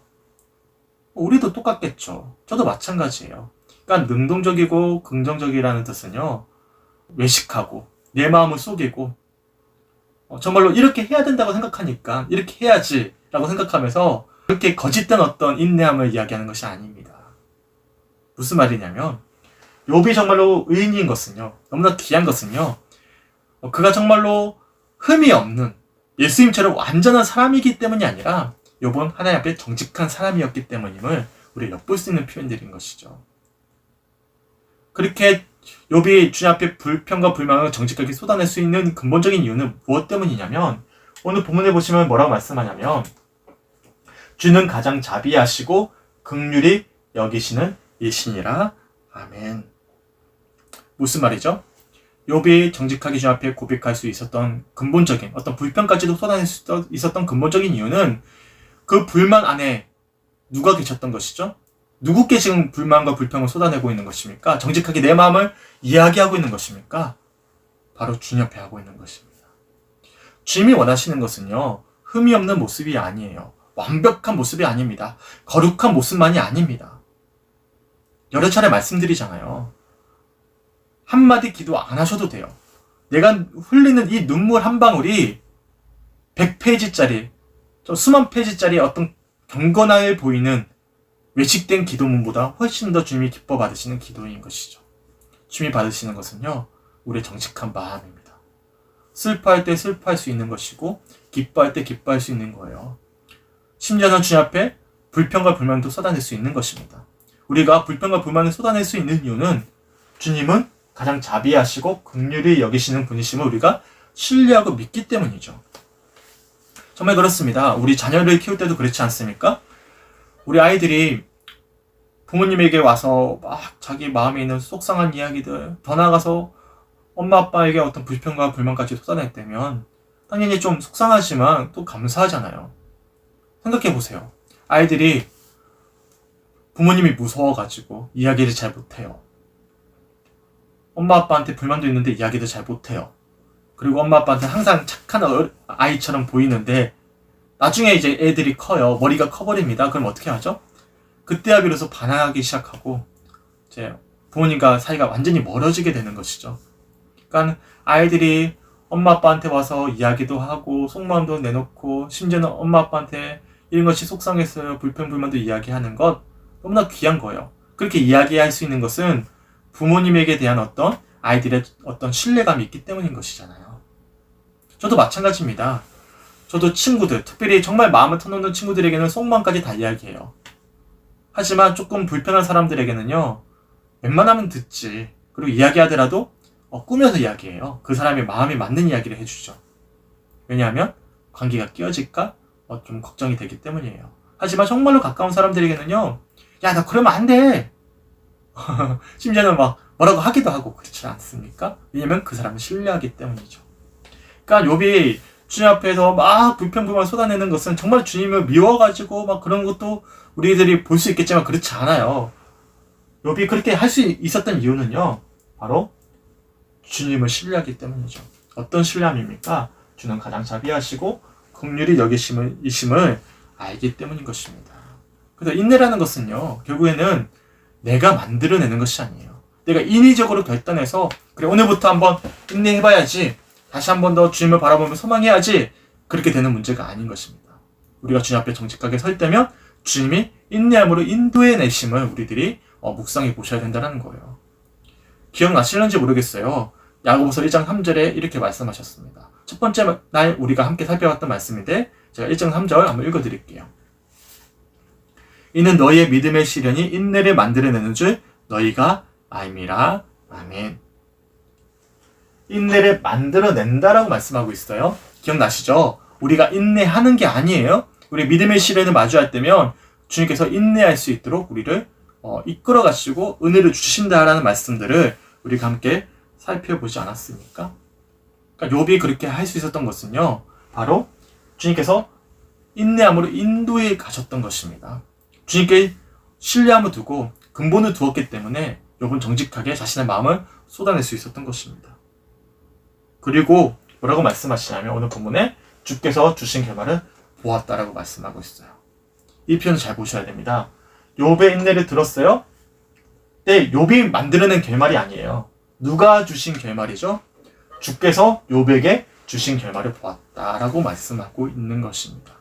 우리도 똑같겠죠. 저도 마찬가지예요. 그러니까 능동적이고 긍정적이라는 뜻은요, 외식하고 내 마음을 속이고 정말로 이렇게 해야 된다고 생각하니까 이렇게 해야지 라고 생각하면서 그렇게 거짓된 어떤 인내함을 이야기하는 것이 아닙니다. 무슨 말이냐면 욥이 정말로 의인인 것은요, 너무나 귀한 것은요, 그가 정말로 흠이 없는 예수님처럼 완전한 사람이기 때문이 아니라 욥은 하나님 앞에 정직한 사람이었기 때문임을 우리 엿볼 수 있는 표현들인 것이죠. 그렇게 욥이 주님 앞에 불평과 불만을 정직하게 쏟아낼 수 있는 근본적인 이유는 무엇 때문이냐면, 오늘 본문에 보시면 뭐라고 말씀하냐면 주는 가장 자비하시고 긍휼히 여기시는 이시니라. 아멘. 무슨 말이죠? 욥이 정직하게 주님 앞에 고백할 수 있었던 근본적인 어떤 불평까지도 쏟아낼 수 있었던 근본적인 이유는 그 불만 안에 누가 계셨던 것이죠? 누구께 지금 불만과 불평을 쏟아내고 있는 것입니까? 정직하게 내 마음을 이야기하고 있는 것입니까? 바로 주님 앞에 하고 있는 것입니다. 주님이 원하시는 것은요, 흠이 없는 모습이 아니에요. 완벽한 모습이 아닙니다. 거룩한 모습만이 아닙니다. 여러 차례 말씀드리잖아요. 한마디 기도 안 하셔도 돼요. 내가 흘리는 이 눈물 한 방울이 100페이지짜리, 수만 페이지짜리 어떤 경건하게 보이는 외식된 기도문보다 훨씬 더 주님이 기뻐 받으시는 기도인 것이죠. 주님이 받으시는 것은요, 우리의 정직한 마음입니다. 슬퍼할 때 슬퍼할 수 있는 것이고, 기뻐할 때 기뻐할 수 있는 거예요. 심지어는 주님 앞에 불평과 불만도 쏟아낼 수 있는 것입니다. 우리가 불평과 불만을 쏟아낼 수 있는 이유는 주님은 가장 자비하시고 긍휼히 여기시는 분이심을 우리가 신뢰하고 믿기 때문이죠. 정말 그렇습니다. 우리 자녀를 키울 때도 그렇지 않습니까? 우리 아이들이 부모님에게 와서 막 자기 마음에 있는 속상한 이야기들, 더 나아가서 엄마 아빠에게 어떤 불평과 불만까지 쏟아낼 때면 당연히 좀 속상하지만 또 감사하잖아요. 생각해보세요. 아이들이 부모님이 무서워가지고 이야기를 잘 못해요. 엄마 아빠한테 불만도 있는데 이야기도 잘 못해요. 그리고 엄마 아빠한테 항상 착한 아이처럼 보이는데 나중에 이제 애들이 커요. 머리가 커버립니다. 그럼 어떻게 하죠? 그때야 비로소 반항하기 시작하고 이제 부모님과 사이가 완전히 멀어지게 되는 것이죠. 그러니까 아이들이 엄마 아빠한테 와서 이야기도 하고 속마음도 내놓고 심지어는 엄마 아빠한테 이런 것이 속상했어요. 불평불만도 이야기하는 것 너무나 귀한 거예요. 그렇게 이야기할 수 있는 것은 부모님에게 대한 어떤 아이들의 어떤 신뢰감이 있기 때문인 것이잖아요. 저도 마찬가지입니다. 저도 친구들, 특별히 정말 마음을 터놓는 친구들에게는 속마음까지 다 이야기해요. 하지만 조금 불편한 사람들에게는요, 웬만하면 듣지. 그리고 이야기하더라도 꾸며서 이야기해요. 그 사람의 마음에 맞는 이야기를 해주죠. 왜냐하면 관계가 끼어질까 좀 걱정이 되기 때문이에요. 하지만 정말로 가까운 사람들에게는요, 야, 나 그러면 안 돼. 심지어는 막 뭐라고 하기도 하고 그렇지 않습니까? 왜냐면 그 사람을 신뢰하기 때문이죠. 그러니까 욥이 주님 앞에서 막 불평불만 쏟아내는 것은 정말 주님을 미워가지고 막 그런 것도 우리들이 볼 수 있겠지만 그렇지 않아요. 욥이 그렇게 할 수 있었던 이유는요, 바로 주님을 신뢰하기 때문이죠. 어떤 신뢰함입니까? 주는 가장 자비하시고 긍휼히 여기심을 알기 때문인 것입니다. 그래서 인내라는 것은요, 결국에는 내가 만들어내는 것이 아니에요. 내가 인위적으로 결단해서 그래 오늘부터 한번 인내해봐야지, 다시 한번 더 주님을 바라보며 소망해야지, 그렇게 되는 문제가 아닌 것입니다. 우리가 주님 앞에 정직하게 설 때면 주님이 인내함으로 인도해내심을 우리들이 묵상해 보셔야 된다는 거예요. 기억나시는지 모르겠어요. 야고보서 1장 3절에 이렇게 말씀하셨습니다. 첫 번째 날 우리가 함께 살펴봤던 말씀인데 제가 1장 3절 한번 읽어드릴게요. 이는 너희의 믿음의 시련이 인내를 만들어내는 줄 너희가 알미라. 아멘. 인내를 만들어낸다라고 말씀하고 있어요. 기억나시죠? 우리가 인내하는 게 아니에요. 우리 믿음의 시련을 마주할 때면 주님께서 인내할 수 있도록 우리를 이끌어 가시고 은혜를 주신다라는 말씀들을 우리가 함께 살펴보지 않았습니까? 그러니까 욥이 그렇게 할 수 있었던 것은요, 바로 주님께서 인내함으로 인도해 가셨던 것입니다. 주님께 신뢰함을 두고 근본을 두었기 때문에 욥은 정직하게 자신의 마음을 쏟아낼 수 있었던 것입니다. 그리고 뭐라고 말씀하시냐면 오늘 본문에 주께서 주신 결말을 보았다라고 말씀하고 있어요. 이 표현을 잘 보셔야 됩니다. 욥의 인내를 들었어요? 네, 욥이 만들어낸 결말이 아니에요. 누가 주신 결말이죠? 주께서 욥에게 주신 결말을 보았다라고 말씀하고 있는 것입니다.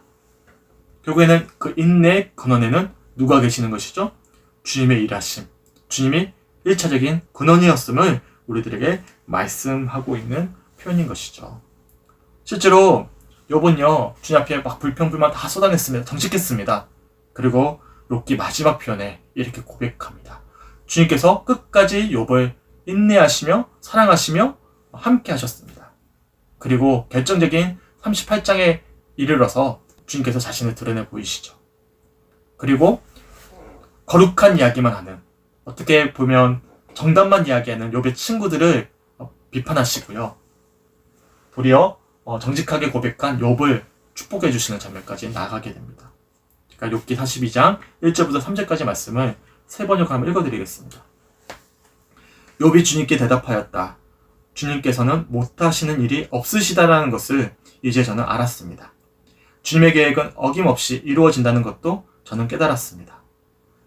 결국에는 그 인내의 근원에는 누가 계시는 것이죠? 주님의 일하심, 주님이 1차적인 근원이었음을 우리들에게 말씀하고 있는 표현인 것이죠. 실제로 욥은요, 주님 앞에 막 불평불만 다 쏟아냈습니다. 정직했습니다. 그리고 욥기 마지막 편에 이렇게 고백합니다. 주님께서 끝까지 욥을 인내하시며 사랑하시며 함께 하셨습니다. 그리고 결정적인 38장에 이르러서 주님께서 자신을 드러내 보이시죠. 그리고 거룩한 이야기만 하는, 어떻게 보면 정답만 이야기하는 욥의 친구들을 비판하시고요. 도리어 정직하게 고백한 욥을 축복해 주시는 장면까지 나가게 됩니다. 그러니까 욥기 42장 1절부터 3절까지 말씀을 세 번역으로 한번 읽어드리겠습니다. 욥이 주님께 대답하였다. 주님께서는 못하시는 일이 없으시다라는 것을 이제 저는 알았습니다. 주님의 계획은 어김없이 이루어진다는 것도 저는 깨달았습니다.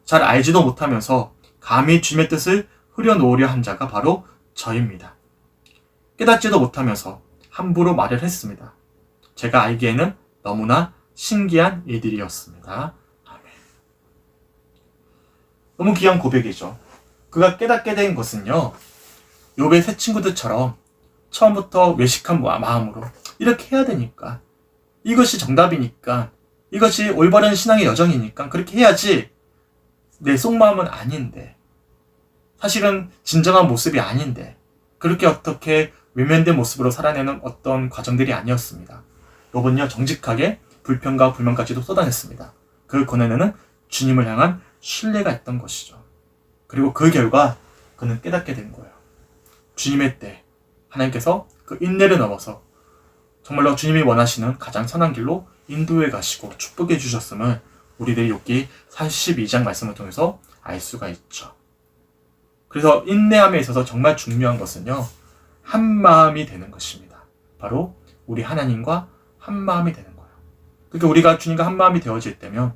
잘 알지도 못하면서 감히 주님의 뜻을 흐려놓으려 한 자가 바로 저입니다. 깨닫지도 못하면서 함부로 말을 했습니다. 제가 알기에는 너무나 신기한 일들이었습니다. 아멘. 너무 귀한 고백이죠. 그가 깨닫게 된 것은요, 욥의 세 친구들처럼 처음부터 외식한 마음으로 이렇게 해야 되니까, 이것이 정답이니까, 이것이 올바른 신앙의 여정이니까 그렇게 해야지, 내 속마음은 아닌데, 사실은 진정한 모습이 아닌데, 그렇게 어떻게 외면된 모습으로 살아내는 어떤 과정들이 아니었습니다. 욥은요, 정직하게 불평과 불만까지도 쏟아냈습니다. 그 권한에는 주님을 향한 신뢰가 있던 것이죠. 그리고 그 결과 그는 깨닫게 된 거예요. 주님의 때 하나님께서 그 인내를 넘어서 정말로 주님이 원하시는 가장 선한 길로 인도해 가시고 축복해 주셨음을 우리들이 욥기 42장 말씀을 통해서 알 수가 있죠. 그래서 인내함에 있어서 정말 중요한 것은요, 한 마음이 되는 것입니다. 바로 우리 하나님과 한 마음이 되는 거예요. 그러니까 우리가 주님과 한 마음이 되어질 때면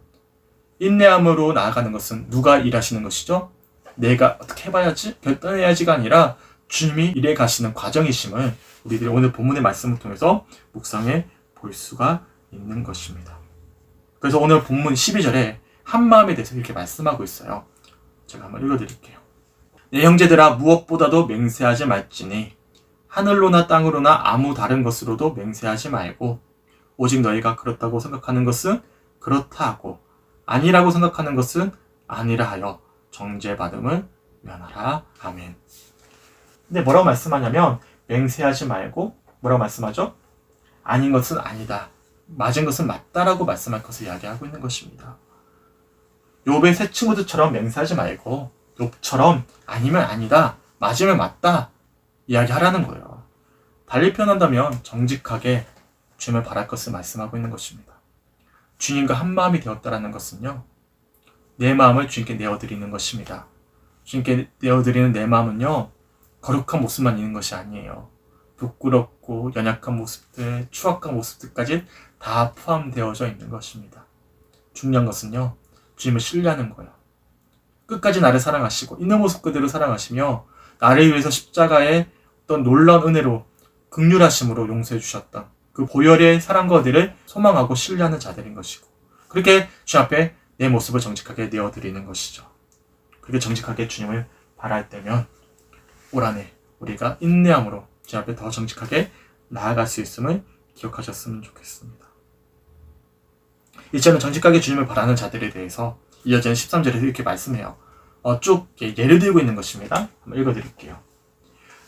인내함으로 나아가는 것은 누가 일하시는 것이죠? 내가 어떻게 해봐야지, 결단해야지가 아니라 주님이 일해 가시는 과정이심을 우리들이 오늘 본문의 말씀을 통해서 묵상해 볼 수가 있는 것입니다. 그래서 오늘 본문 12절에 한 마음에 대해서 이렇게 말씀하고 있어요. 제가 한번 읽어드릴게요. 내 형제들아, 무엇보다도 맹세하지 말지니 하늘로나 땅으로나 아무 다른 것으로도 맹세하지 말고 오직 너희가 그렇다고 생각하는 것은 그렇다 하고 아니라고 생각하는 것은 아니라 하여 정죄받음을 면하라. 아멘. 근데 뭐라고 말씀하냐면, 맹세하지 말고 뭐라고 말씀하죠? 아닌 것은 아니다, 맞은 것은 맞다라고 말씀할 것을 이야기하고 있는 것입니다. 욥의 세 친구들처럼 맹세하지 말고 욥처럼 아니면 아니다, 맞으면 맞다 이야기하라는 거예요. 달리 표현한다면 정직하게 주님을 바랄 것을 말씀하고 있는 것입니다. 주님과 한 마음이 되었다라는 것은요, 내 마음을 주님께 내어드리는 것입니다. 주님께 내어드리는 내 마음은요, 거룩한 모습만 있는 것이 아니에요. 부끄럽고 연약한 모습들, 추악한 모습들까지 다 포함되어져 있는 것입니다. 중요한 것은요, 주님을 신뢰하는 거예요. 끝까지 나를 사랑하시고 있는 모습 그대로 사랑하시며 나를 위해서 십자가의 어떤 놀라운 은혜로 긍휼하심으로 용서해 주셨던 그 보혈의 사랑과 은혜를 소망하고 신뢰하는 자들인 것이고, 그렇게 주님 앞에 내 모습을 정직하게 내어드리는 것이죠. 그렇게 정직하게 주님을 바랄 때면 올 한해 우리가 인내함으로 주님 앞에 더 정직하게 나아갈 수 있음을 기억하셨으면 좋겠습니다. 이제는 정직하게 주님을 바라는 자들에 대해서 이어지는 13절에서 이렇게 말씀해요. 쭉 예를 들고 있는 것입니다. 한번 읽어드릴게요.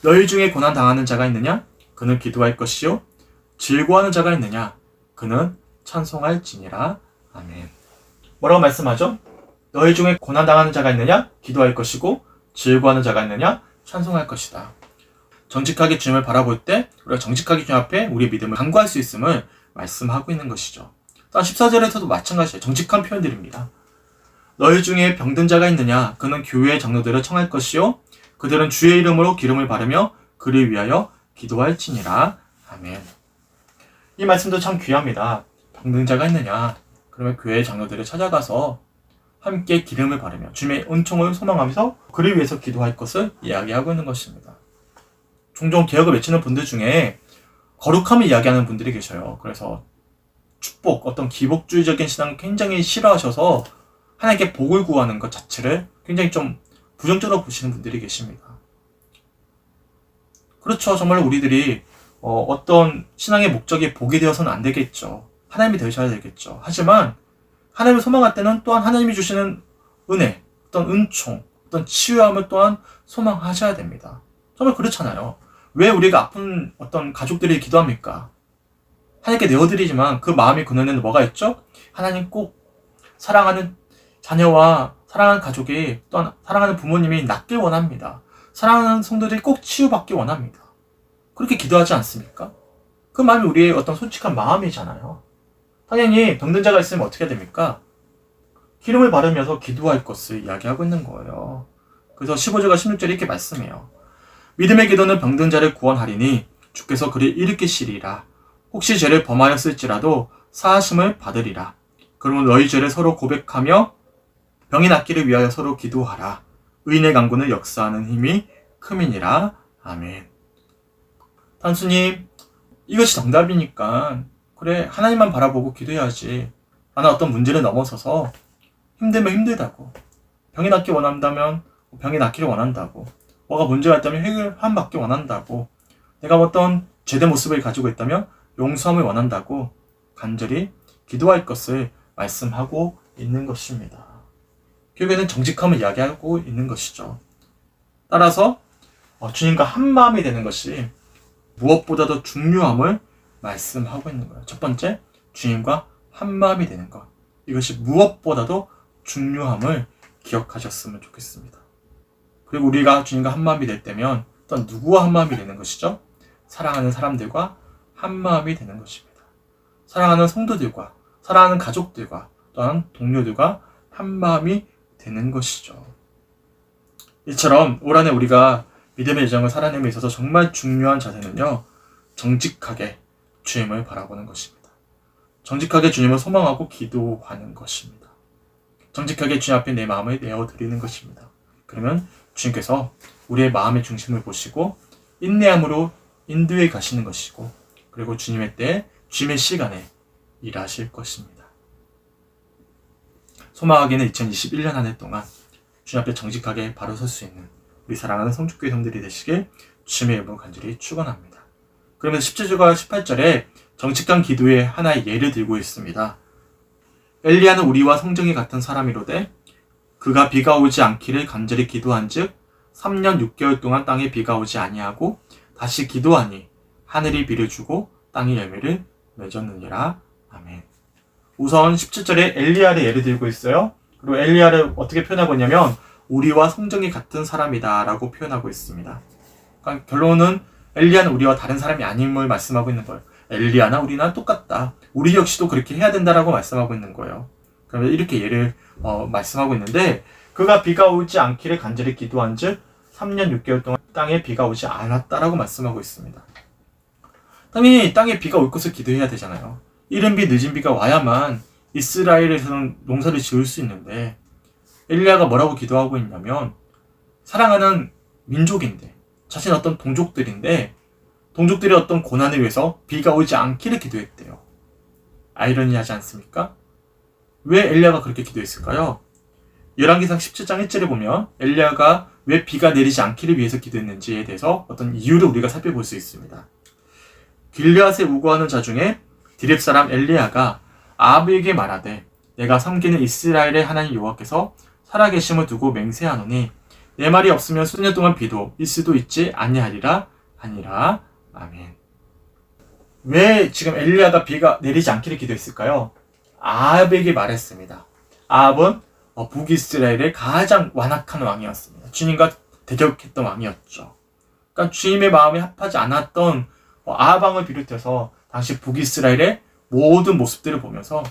너희 중에 고난당하는 자가 있느냐? 그는 기도할 것이요. 즐거워하는 자가 있느냐? 그는 찬송할지니라. 아멘. 뭐라고 말씀하죠? 너희 중에 고난당하는 자가 있느냐? 기도할 것이고 즐거워하는 자가 있느냐? 찬송할 것이다. 정직하게 주님을 바라볼 때 우리가 정직하게 주님 앞에 우리의 믿음을 간구할 수 있음을 말씀하고 있는 것이죠. 또한 14절에서도 마찬가지예요. 정직한 표현들입니다. 너희 중에 병든 자가 있느냐? 그는 교회의 장로들을 청할 것이요. 그들은 주의 이름으로 기름을 바르며 그를 위하여 기도할지니라. 아멘. 이 말씀도 참 귀합니다. 병든 자가 있느냐? 그러면 교회의 장로들을 찾아가서 함께 기름을 바르며 주님의 은총을 소망하면서 그를 위해서 기도할 것을 이야기하고 있는 것입니다. 종종 개혁을 외치는 분들 중에 거룩함을 이야기하는 분들이 계셔요. 그래서 축복, 어떤 기복주의적인 신앙을 굉장히 싫어하셔서 하나님께 복을 구하는 것 자체를 굉장히 좀 부정적으로 보시는 분들이 계십니다. 그렇죠. 정말 우리들이 어떤 신앙의 목적이 복이 되어서는 안 되겠죠. 하나님이 되셔야 되겠죠. 하지만 하나님을 소망할 때는 또한 하나님이 주시는 은혜, 어떤 은총, 어떤 치유함을 또한 소망하셔야 됩니다. 정말 그렇잖아요. 왜 우리가 아픈 어떤 가족들이 기도합니까? 하나님께 내어드리지만 그 마음이 그늘에는 뭐가 있죠? 하나님 꼭 사랑하는 자녀와 사랑하는 가족이 또한 사랑하는 부모님이 낫길 원합니다. 사랑하는 성도들이 꼭 치유받길 원합니다. 그렇게 기도하지 않습니까? 그 마음이 우리의 어떤 솔직한 마음이잖아요. 당연히 병든 자가 있으면 어떻게 됩니까? 기름을 바르면서 기도할 것을 이야기하고 있는 거예요. 그래서 15절과 16절에 이렇게 말씀해요. 믿음의 기도는 병든 자를 구원하리니 주께서 그를 일으키시리라. 혹시 죄를 범하였을지라도 사하심을 받으리라. 그러면 너희 죄를 서로 고백하며 병이 낫기를 위하여 서로 기도하라. 의인의 강구는 역사하는 힘이 큼이니라. 아멘. 단수님, 이것이 정답이니까 그래 하나님만 바라보고 기도해야지. 나는 어떤 문제를 넘어서서 힘들면 힘들다고, 병이 낫기 원한다면 병이 낫기를 원한다고, 뭐가 문제가 있다면 해결함 받기 원한다고, 내가 어떤 죄된 모습을 가지고 있다면 용서함을 원한다고 간절히 기도할 것을 말씀하고 있는 것입니다. 결국에는 정직함을 이야기하고 있는 것이죠. 따라서 주님과 한마음이 되는 것이 무엇보다도 중요함을 말씀하고 있는 거예요. 첫 번째, 주님과 한마음이 되는 것. 이것이 무엇보다도 중요함을 기억하셨으면 좋겠습니다. 그리고 우리가 주님과 한마음이 될 때면 또 누구와 한마음이 되는 것이죠? 사랑하는 사람들과 한마음이 되는 것입니다. 사랑하는 성도들과, 사랑하는 가족들과, 또한 동료들과 한마음이 되는 것이죠. 이처럼 올 한해 우리가 믿음의 여정을 살아내는 데 있어서 정말 중요한 자세는요, 정직하게 주님을 바라보는 것입니다. 정직하게 주님을 소망하고 기도하는 것입니다. 정직하게 주님 앞에 내 마음을 내어드리는 것입니다. 그러면 주님께서 우리의 마음의 중심을 보시고 인내함으로 인도해 가시는 것이고, 그리고 주님의 때에 주님의 시간에 일하실 것입니다. 소망하기는 2021년 한 해 동안 주님 앞에 정직하게 바로 설 수 있는 우리 사랑하는 성축교회 성들이 되시길 주님의 이름으로 간절히 축원합니다. 그러면서 17절과 18절에 정직한 기도의 하나의 예를 들고 있습니다. 엘리야는 우리와 성정이 같은 사람이로되 그가 비가 오지 않기를 간절히 기도한즉 3년 6개월 동안 땅에 비가 오지 아니하고 다시 기도하니 하늘이 비를 주고 땅이 열매를 맺었느니라. 아멘. 우선 17절에 엘리야를 예를 들고 있어요. 그리고 엘리야를 어떻게 표현하고 있냐면 우리와 성정이 같은 사람이다 라고 표현하고 있습니다. 그러니까 결론은 엘리야는 우리와 다른 사람이 아님을 말씀하고 있는 거예요. 엘리야나 우리나 똑같다. 우리 역시도 그렇게 해야 된다라고 말씀하고 있는 거예요. 그러면 이렇게 예를 말씀하고 있는데, 그가 비가 오지 않기를 간절히 기도한 즉 3년 6개월 동안 땅에 비가 오지 않았다라고 말씀하고 있습니다. 당연히 땅에 비가 올 것을 기도해야 되잖아요. 이른 비 늦은 비가 와야만 이스라엘에서는 농사를 지을 수 있는데, 엘리야가 뭐라고 기도하고 있냐면 사랑하는 민족인데, 자신 어떤 동족들인데 동족들의 어떤 고난을 위해서 비가 오지 않기를 기도했대요. 아이러니하지 않습니까? 왜 엘리야가 그렇게 기도했을까요? 열왕기상 17장 1절에 보면 엘리야가 왜 비가 내리지 않기를 위해서 기도했는지에 대해서 어떤 이유를 우리가 살펴볼 수 있습니다. 길르앗에 우거하는 자 중에 디렙 사람 엘리야가 아합에게 말하되 내가 섬기는 이스라엘의 하나님 여호와께서 살아계심을 두고 맹세하노니 내 말이 없으면 수년 동안 비도 일 수도 있지 아니하리라 하니라. 아멘. 왜 지금 엘리야가 비가 내리지 않기를 기도했을까요? 아합에게 말했습니다. 아합은 북이스라엘의 가장 완악한 왕이었습니다. 주님과 대적했던 왕이었죠. 그러니까 주님의 마음에 합하지 않았던 아합 왕을 비롯해서 당시 북이스라엘의 모든 모습들을 보면서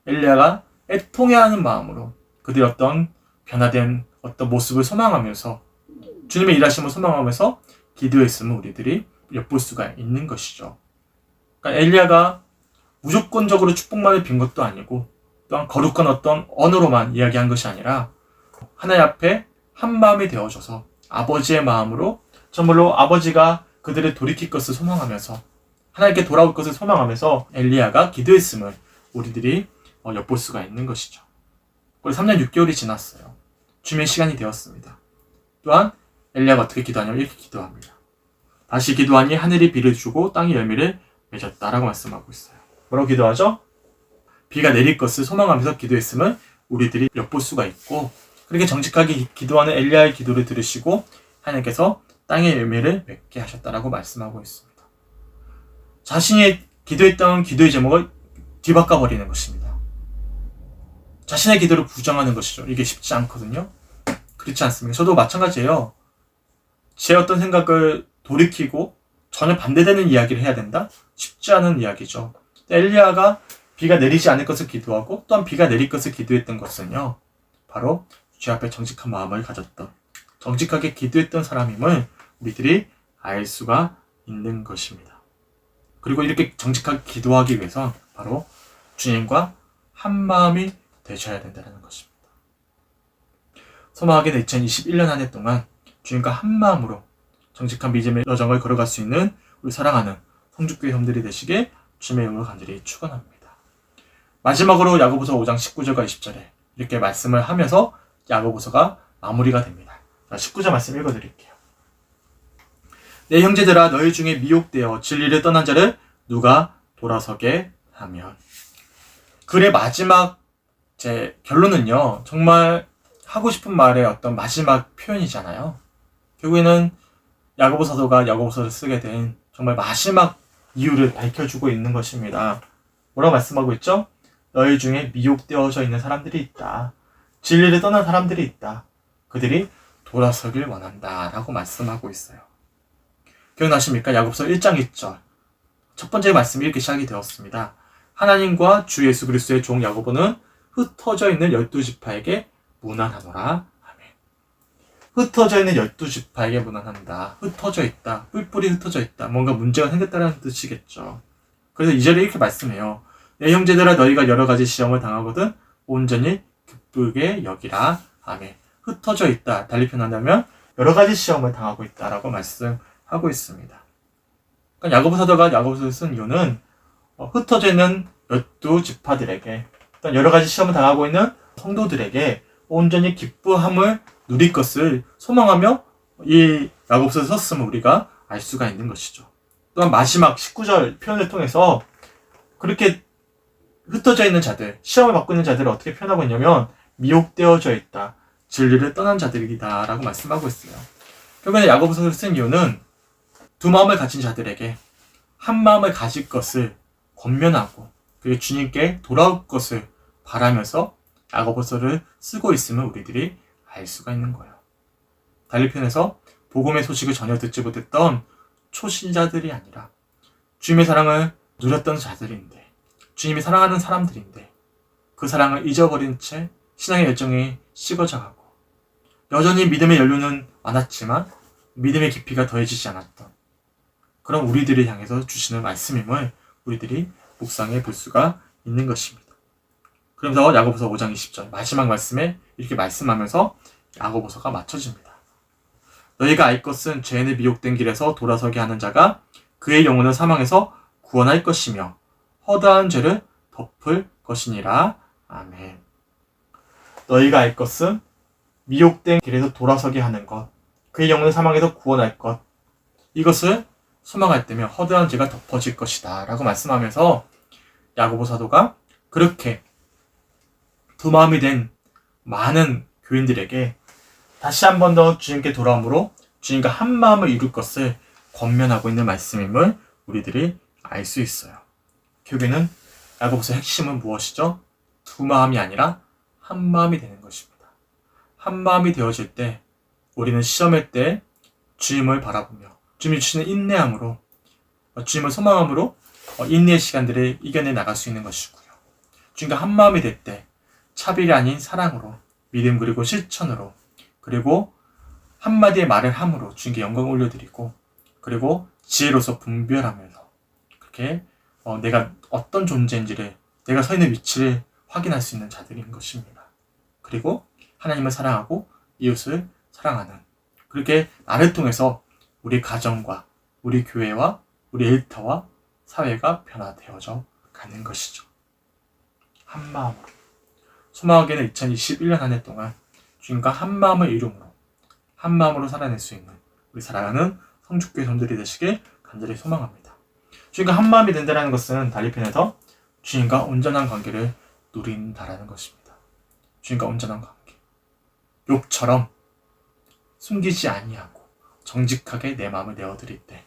엘리야가 애통해하는 마음으로 그들의 어떤 변화된 어떤 모습을 소망하면서 주님의 일하심을 소망하면서 기도했음을 우리들이 엿볼 수가 있는 것이죠. 그러니까 엘리야가 무조건적으로 축복만을 빈 것도 아니고 또한 거룩한 어떤 언어로만 이야기한 것이 아니라 하나님 앞에 한 마음이 되어져서 아버지의 마음으로 정말로 아버지가 그들을 돌이킬 것을 소망하면서 하나님께 돌아올 것을 소망하면서 엘리야가 기도했음을 우리들이 엿볼 수가 있는 것이죠. 그리고 3년 6개월이 지났어요. 주님의 시간이 되었습니다. 또한 엘리야가 어떻게 기도하냐면 이렇게 기도합니다. 다시 기도하니 하늘이 비를 주고 땅이 열매를 맺었다라고 말씀하고 있어요. 뭐라고 기도하죠? 비가 내릴 것을 소망하면서 기도했음을 우리들이 엿볼 수가 있고, 그렇게 정직하게 기도하는 엘리야의 기도를 들으시고 하나님께서 땅의 열매를 맺게 하셨다라고 말씀하고 있습니다. 자신이 기도했던 기도의 제목을 뒤바꿔버리는 것입니다. 자신의 기도를 부정하는 것이죠. 이게 쉽지 않거든요. 그렇지 않습니까? 저도 마찬가지예요. 제 어떤 생각을 돌이키고 전혀 반대되는 이야기를 해야 된다? 쉽지 않은 이야기죠. 엘리야가 비가 내리지 않을 것을 기도하고 또한 비가 내릴 것을 기도했던 것은요, 바로 주 앞에 정직한 마음을 가졌던, 정직하게 기도했던 사람임을 우리들이 알 수가 있는 것입니다. 그리고 이렇게 정직하게 기도하기 위해서 바로 주님과 한 마음이 되셔야 된다는 것입니다. 소망하기는 2021년 한 해 동안 주님과 한마음으로 정직한 믿음의 여정을 걸어갈 수 있는 우리 사랑하는 성주교회 형들이 되시길 주님의 이름으로 간절히 축원합니다. 마지막으로 야고보서 5장 19절과 20절에 이렇게 말씀을 하면서 야고보서가 마무리가 됩니다. 19절 말씀 읽어드릴게요. 내 형제들아, 너희 중에 미혹되어 진리를 떠난 자를 누가 돌아서게 하면. 글의 마지막 제 결론은요, 정말 하고 싶은 말의 어떤 마지막 표현이잖아요. 결국에는 야고보 사도가 야고보서를 쓰게 된 정말 마지막 이유를 밝혀주고 있는 것입니다. 뭐라고 말씀하고 있죠? 너희 중에 미혹되어져 있는 사람들이 있다. 진리를 떠난 사람들이 있다. 그들이 돌아서길 원한다. 라고 말씀하고 있어요. 기억나십니까? 야고보서 1장 1절. 첫 번째 말씀이 이렇게 시작이 되었습니다. 하나님과 주 예수 그리스도의 종 야고보는 흩어져 있는 12지파에게 문안하노라. 아멘. 흩어져 있는 12지파에게 문안한다. 흩어져 있다. 뿔뿔이 흩어져 있다. 뭔가 문제가 생겼다는 뜻이겠죠. 그래서 2절에 이렇게 말씀해요. 내 형제들아, 너희가 여러 가지 시험을 당하거든 온전히 기쁘게 여기라. 아멘. 흩어져 있다. 달리 표현한다면 여러 가지 시험을 당하고 있다라고 말씀하고 있습니다. 그러니까 야고보 사도가 야고보서를 쓴 이유는 흩어져 있는 12지파들에게 어떤 여러 가지 시험을 당하고 있는 성도들에게 온전히 기쁘함을 누릴 것을 소망하며 이 야고보서를 썼음을 우리가 알 수가 있는 것이죠. 또한 마지막 19절 표현을 통해서 그렇게 흩어져 있는 자들, 시험을 받고 있는 자들을 어떻게 표현하고 있냐면 미혹되어져 있다. 진리를 떠난 자들이다. 라고 말씀하고 있어요. 결국에 야고보서를 쓴 이유는 두 마음을 가진 자들에게 한 마음을 가질 것을 권면하고 그리고 주님께 돌아올 것을 바라면서 야고보서를 쓰고 있음을 우리들이 알 수가 있는 거예요. 달리 표현해서 복음의 소식을 전혀 듣지 못했던 초신자들이 아니라 주님의 사랑을 누렸던 자들인데, 주님이 사랑하는 사람들인데 그 사랑을 잊어버린 채 신앙의 열정이 식어져 가고 여전히 믿음의 연료는 많았지만 믿음의 깊이가 더해지지 않았던 그런 우리들을 향해서 주시는 말씀임을 우리들이 묵상해 볼 수가 있는 것입니다. 그러면서 야고보서 5장 20절 마지막 말씀에 이렇게 말씀하면서 야고보서가 맞춰집니다. 너희가 알 것은 죄인의 미혹된 길에서 돌아서게 하는 자가 그의 영혼을 사망에서 구원할 것이며 허다한 죄를 덮을 것이니라. 아멘. 너희가 알 것은 미혹된 길에서 돌아서게 하는 것, 그의 영혼을 사망에서 구원할 것, 이것을 소망할 때면 허다한 죄가 덮어질 것이다 라고 말씀하면서 야고보 사도가 그렇게 두 마음이 된 많은 교인들에게 다시 한 번 더 주님께 돌아옴으로 주님과 한 마음을 이룰 것을 권면하고 있는 말씀임을 우리들이 알 수 있어요. 결국에는 야고보서 핵심은 무엇이죠? 두 마음이 아니라 한 마음이 되는 것입니다. 한 마음이 되어질 때 우리는 시험의 때 주님을 바라보며 주님이 주시는 인내함으로 주님을 소망함으로 인내의 시간들을 이겨내 나갈 수 있는 것이고요. 주님과 한 마음이 될 때 차별이 아닌 사랑으로 믿음 그리고 실천으로 그리고 한마디의 말을 함으로 주님께 영광을 올려드리고 그리고 지혜로서 분별하면서 그렇게 내가 어떤 존재인지를 내가 서 있는 위치를 확인할 수 있는 자들인 것입니다. 그리고 하나님을 사랑하고 이웃을 사랑하는 그렇게 나를 통해서 우리 가정과 우리 교회와 우리 일터와 사회가 변화되어져 가는 것이죠. 한 마음으로 소망하기는 2021년 한 해 동안 주님과 한 마음을 이룸으로 한 마음으로 살아낼 수 있는 우리 사랑하는 성주교회 성도들이 되시길 간절히 소망합니다. 주님과 한 마음이 된다는 것은 달리 표현해서 주님과 온전한 관계를 누린다라는 것입니다. 주님과 온전한 관계. 욥처럼 숨기지 아니하고 정직하게 내 마음을 내어드릴 때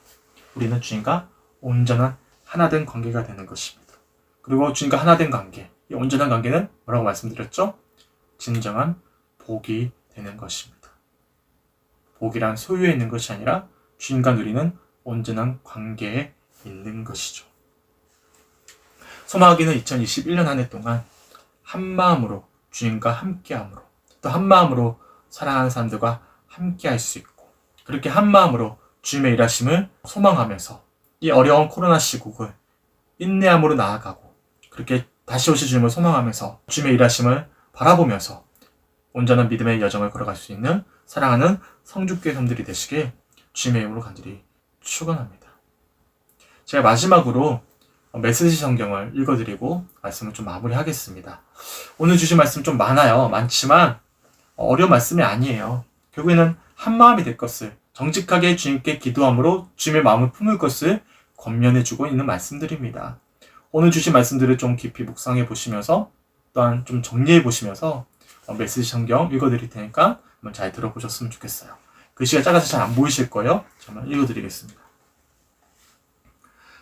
우리는 주님과 온전한 하나된 관계가 되는 것입니다. 그리고 주님과 하나된 관계, 이 온전한 관계는 뭐라고 말씀드렸죠? 진정한 복이 되는 것입니다. 복이란 소유에 있는 것이 아니라 주님과 누리는 온전한 관계에 있는 것이죠. 소망하기는 2021년 한 해 동안 한 마음으로 주님과 함께함으로 또 한 마음으로 사랑하는 사람들과 함께할 수 있고 그렇게 한 마음으로 주님의 일하심을 소망하면서 이 어려운 코로나 시국을 인내함으로 나아가고 그렇게 다시 오실 주님을 소망하면서 주님의 일하심을 바라보면서 온전한 믿음의 여정을 걸어갈 수 있는 사랑하는 성주교회 성들이 되시길 주님의 이름으로 간절히 축원합니다. 제가 마지막으로 메시지 성경을 읽어드리고 말씀을 좀 마무리하겠습니다. 오늘 주신 말씀 좀 많지만 어려운 말씀이 아니에요. 결국에는 한 마음이 될 것을, 정직하게 주님께 기도함으로 주님의 마음을 품을 것을 권면해주고 있는 말씀들입니다. 오늘 주신 말씀들을 좀 깊이 묵상해 보시면서 또한 좀 정리해 보시면서 메시지 성경 읽어드릴 테니까 한번 잘 들어보셨으면 좋겠어요. 글씨가 작아서 잘 안 보이실 거예요. 정말 읽어드리겠습니다.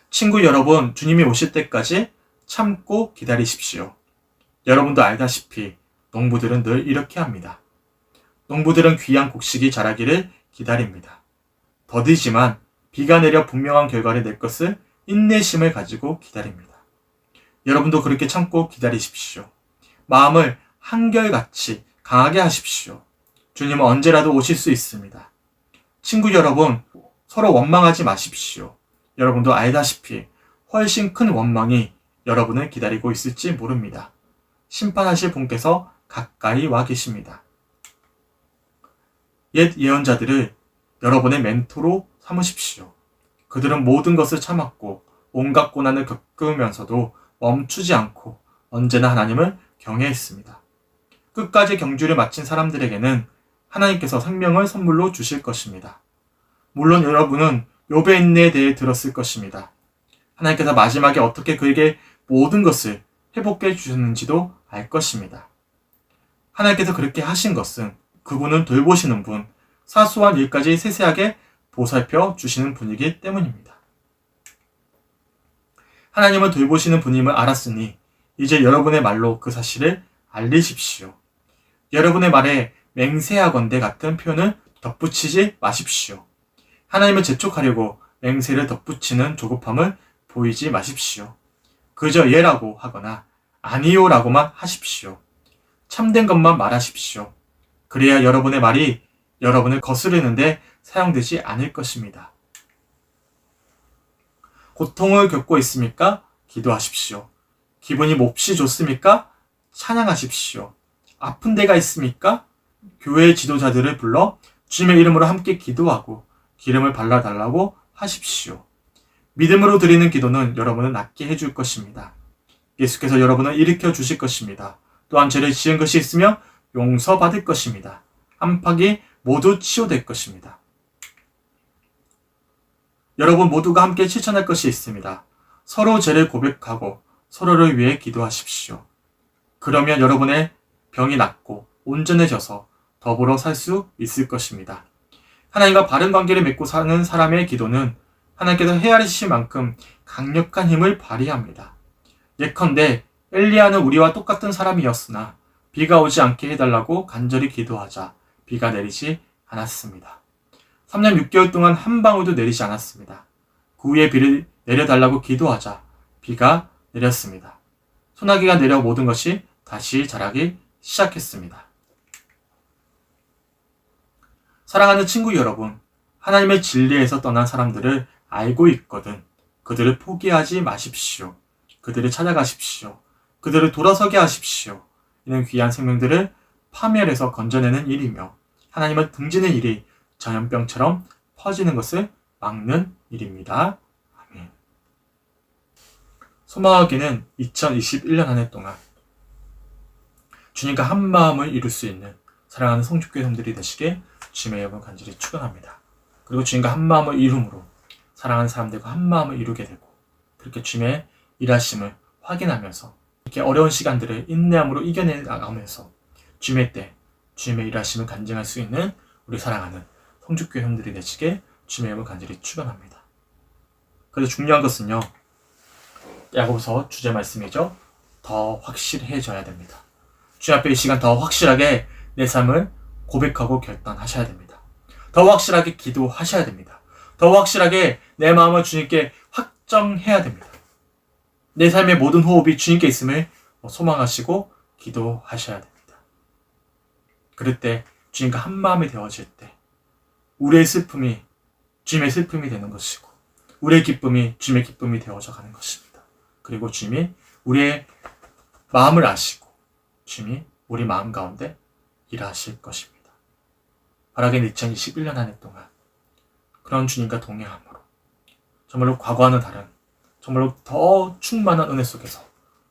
친구 여러분, 주님이 오실 때까지 참고 기다리십시오. 여러분도 알다시피 농부들은 늘 이렇게 합니다. 농부들은 귀한 곡식이 자라기를 기다립니다. 더디지만 비가 내려 분명한 결과를 낼 것을 인내심을 가지고 기다립니다. 여러분도 그렇게 참고 기다리십시오. 마음을 한결같이 강하게 하십시오. 주님은 언제라도 오실 수 있습니다. 친구 여러분, 서로 원망하지 마십시오. 여러분도 알다시피 훨씬 큰 원망이 여러분을 기다리고 있을지 모릅니다. 심판하실 분께서 가까이 와 계십니다. 옛 예언자들을 여러분의 멘토로 삼으십시오. 그들은 모든 것을 참았고 온갖 고난을 겪으면서도 멈추지 않고 언제나 하나님을 경외했습니다. 끝까지 경주를 마친 사람들에게는 하나님께서 생명을 선물로 주실 것입니다. 물론 여러분은 욥의 인내에 대해 들었을 것입니다. 하나님께서 마지막에 어떻게 그에게 모든 것을 회복해 주셨는지도 알 것입니다. 하나님께서 그렇게 하신 것은 그분은 돌보시는 분, 사소한 일까지 세세하게 보살펴 주시는 분이기 때문입니다. 하나님은 돌보시는 분임을 알았으니 이제 여러분의 말로 그 사실을 알리십시오. 여러분의 말에 맹세하건대 같은 표현을 덧붙이지 마십시오. 하나님을 재촉하려고 맹세를 덧붙이는 조급함을 보이지 마십시오. 그저 예라고 하거나 아니요라고만 하십시오. 참된 것만 말하십시오. 그래야 여러분의 말이 여러분을 거스르는데 사용되지 않을 것입니다. 고통을 겪고 있습니까? 기도하십시오. 기분이 몹시 좋습니까? 찬양하십시오. 아픈 데가 있습니까? 교회 지도자들을 불러 주님의 이름으로 함께 기도하고 기름을 발라달라고 하십시오. 믿음으로 드리는 기도는 여러분을 낫게 해줄 것입니다. 예수께서 여러분을 일으켜 주실 것입니다. 또한 죄를 지은 것이 있으며 용서받을 것입니다. 한팍이 모두 치유될 것입니다. 여러분 모두가 함께 실천할 것이 있습니다. 서로 죄를 고백하고 서로를 위해 기도하십시오. 그러면 여러분의 병이 낫고 온전해져서 더불어 살 수 있을 것입니다. 하나님과 바른 관계를 맺고 사는 사람의 기도는 하나님께서 헤아리실 만큼 강력한 힘을 발휘합니다. 예컨대 엘리야는 우리와 똑같은 사람이었으나 비가 오지 않게 해달라고 간절히 기도하자 비가 내리지 않았습니다. 3년 6개월 동안 한 방울도 내리지 않았습니다. 그 후에 비를 내려달라고 기도하자 비가 내렸습니다. 소나기가 내려 모든 것이 다시 자라기 시작했습니다. 사랑하는 친구 여러분, 하나님의 진리에서 떠난 사람들을 알고 있거든 그들을 포기하지 마십시오. 그들을 찾아가십시오. 그들을 돌아서게 하십시오. 이는 귀한 생명들을 파멸해서 건져내는 일이며 하나님을 등지는 일이 전염병처럼 퍼지는 것을 막는 일입니다. 아멘. 소망하기는 2021년 한 해 동안 주님과 한 마음을 이룰 수 있는 사랑하는 성주교회 성들이 되시게 주님의 이름을 간절히 축원합니다. 그리고 주님과 한 마음을 이룸으로 사랑하는 사람들과 한 마음을 이루게 되고 그렇게 주님의 일하심을 확인하면서 이렇게 어려운 시간들을 인내함으로 이겨내 나가면서 주님의 때 주님의 일하심을 간증할 수 있는 우리 사랑하는 성주교회 형들이 되시게 주님의 이름을 간절히 축원합니다. 그래서 중요한 것은요, 야고보서 주제 말씀이죠. 더 확실해져야 됩니다. 주님 앞에 이 시간 더 확실하게 내 삶을 고백하고 결단하셔야 됩니다. 더 확실하게 기도하셔야 됩니다. 더 확실하게 내 마음을 주님께 확정해야 됩니다. 내 삶의 모든 호흡이 주님께 있음을 소망하시고 기도하셔야 됩니다. 그럴 때 주님과 한 마음이 되어질 때 우리의 슬픔이 주님의 슬픔이 되는 것이고 우리의 기쁨이 주님의 기쁨이 되어져 가는 것입니다. 그리고 주님이 우리의 마음을 아시고 주님이 우리 마음 가운데 일하실 것입니다. 바라기는 2021년 한 해 동안 그런 주님과 동행함으로 정말로 과거와는 다른 정말로 더 충만한 은혜 속에서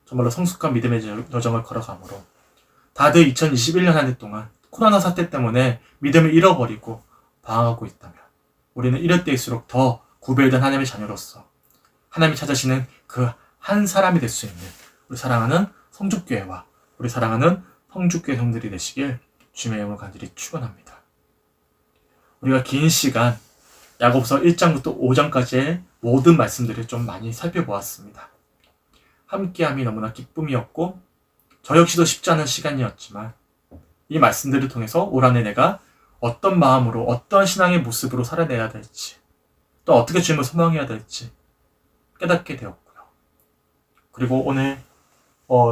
정말로 성숙한 믿음의 여정을 걸어가므로 다들 2021년 한 해 동안 코로나 사태 때문에 믿음을 잃어버리고 방황하고 있다면 우리는 이럴 때일수록 더 구별된 하나님의 자녀로서 하나님이 찾으시는 그 한 사람이 될 수 있는 우리 사랑하는 성죽교회와 우리 사랑하는 성죽교회 형들이 되시길 주님의 이름으로 간절히 축원합니다. 우리가 긴 시간 야고보서 1장부터 5장까지의 모든 말씀들을 좀 많이 살펴보았습니다. 함께함이 너무나 기쁨이었고 저 역시도 쉽지 않은 시간이었지만 이 말씀들을 통해서 올 한 해 내가 어떤 마음으로 어떤 신앙의 모습으로 살아내야 될지 또 어떻게 주님을 소망해야 될지 깨닫게 되었고요. 그리고 오늘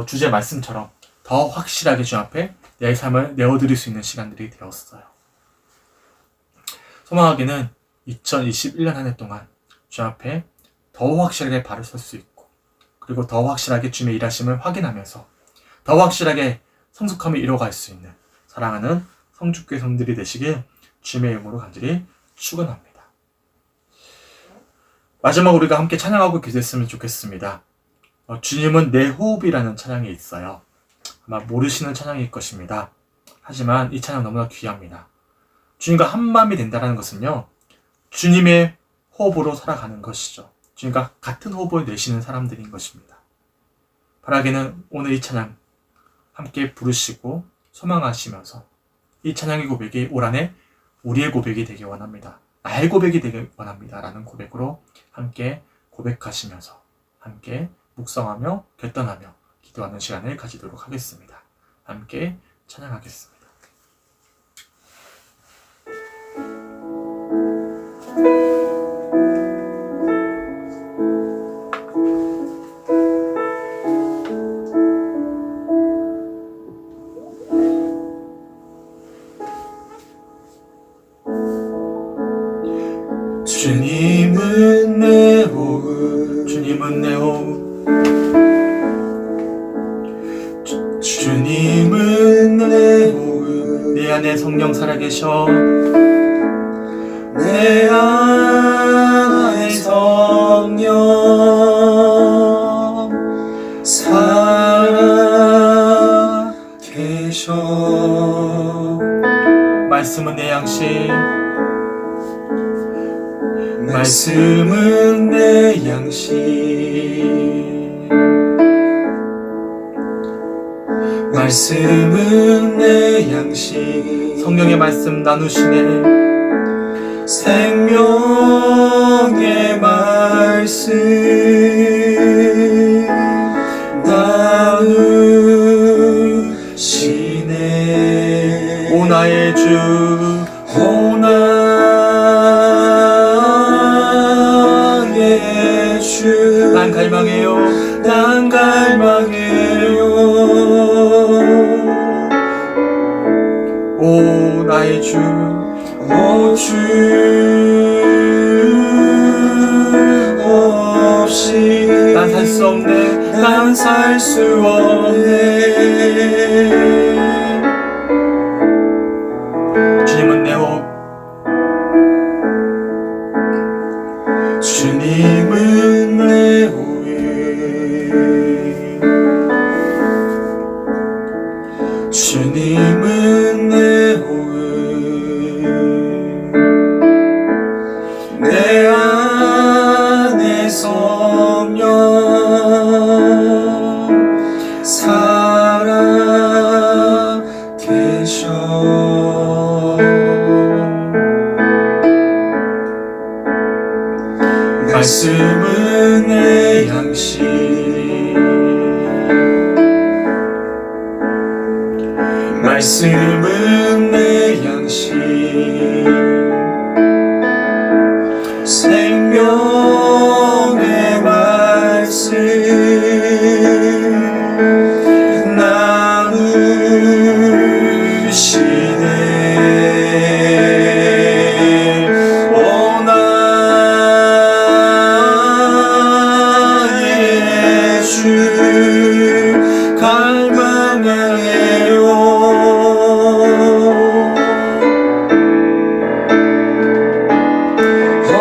주제 말씀처럼 더 확실하게 주님 앞에 내 삶을 내어드릴 수 있는 시간들이 되었어요. 소망하기는 2021년 한 해 동안 주님 앞에 더 확실하게 발을 설 수 있고 그리고 더 확실하게 주님의 일하심을 확인하면서 더 확실하게 성숙함을 이뤄갈 수 있는 사랑하는 성죽교회 성들이 되시길 주님의 이름으로 간절히 축원합니다. 마지막으로 우리가 함께 찬양하고 기도했으면 좋겠습니다. 주님은 내 호흡이라는 찬양이 있어요. 아마 모르시는 찬양일 것입니다. 하지만 이 찬양 너무나 귀합니다. 주님과 한마음이 된다는 것은요, 주님의 호흡으로 살아가는 것이죠. 주님과 같은 호흡을 내쉬는 사람들인 것입니다. 바라기는 오늘 이 찬양 함께 부르시고 소망하시면서 이 찬양의 고백이 올 한 해 우리의 고백이 되길 원합니다. 나의 고백이 되길 원합니다. 라는 고백으로 함께 고백하시면서 함께 묵상하며 결단하며 기도하는 시간을 가지도록 하겠습니다. 함께 찬양하겠습니다. 주님은 내 호흡, 주님은 내 호흡, 주님은 내 호흡, 내 안에 성령 살아계셔, 내 안에 성령 살아계셔. 말씀은 내 양식, 말씀은 내 양식, 말씀은 내 양식. 성령의 말씀 나누시네, 생명의 말씀 나누시네. 오 나의 주, 오 나의 주, 난 갈망해요, 난 갈망해요. 오 나의 주, 오 주 없이 난 살 수 없네, 난 살 수 없네. 주님은 내 호흡, 주님은 내 호흡, 주님은 내 호흡, 내 안에 성령 살아계셔. 말씀은 내 양식, 말씀은 내 양식, 생명의 말씀 나누시네. 오 나의 주 갈망하네요.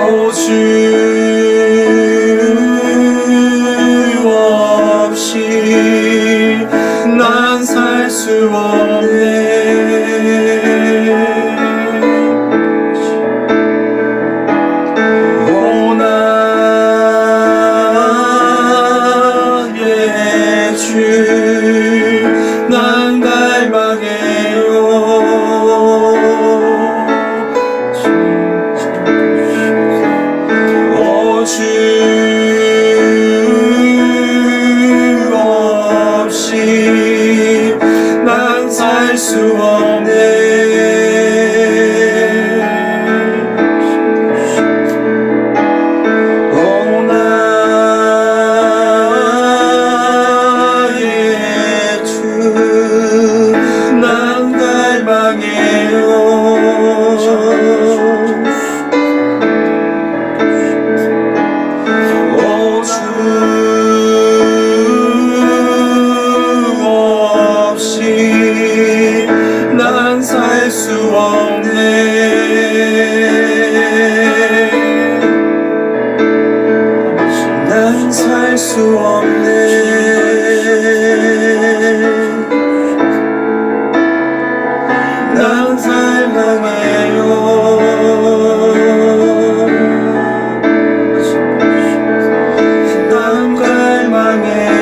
오 주 없이 난 살 수 없네. 오 나의 주 난 갈망해요. 오 주 없이 난 살 수 없네. 오 나의 주 난 갈망해요. 오 주 없이 난 살 수 없네. 난 살 수 없네. 난 갈망해요. 난 갈망해요.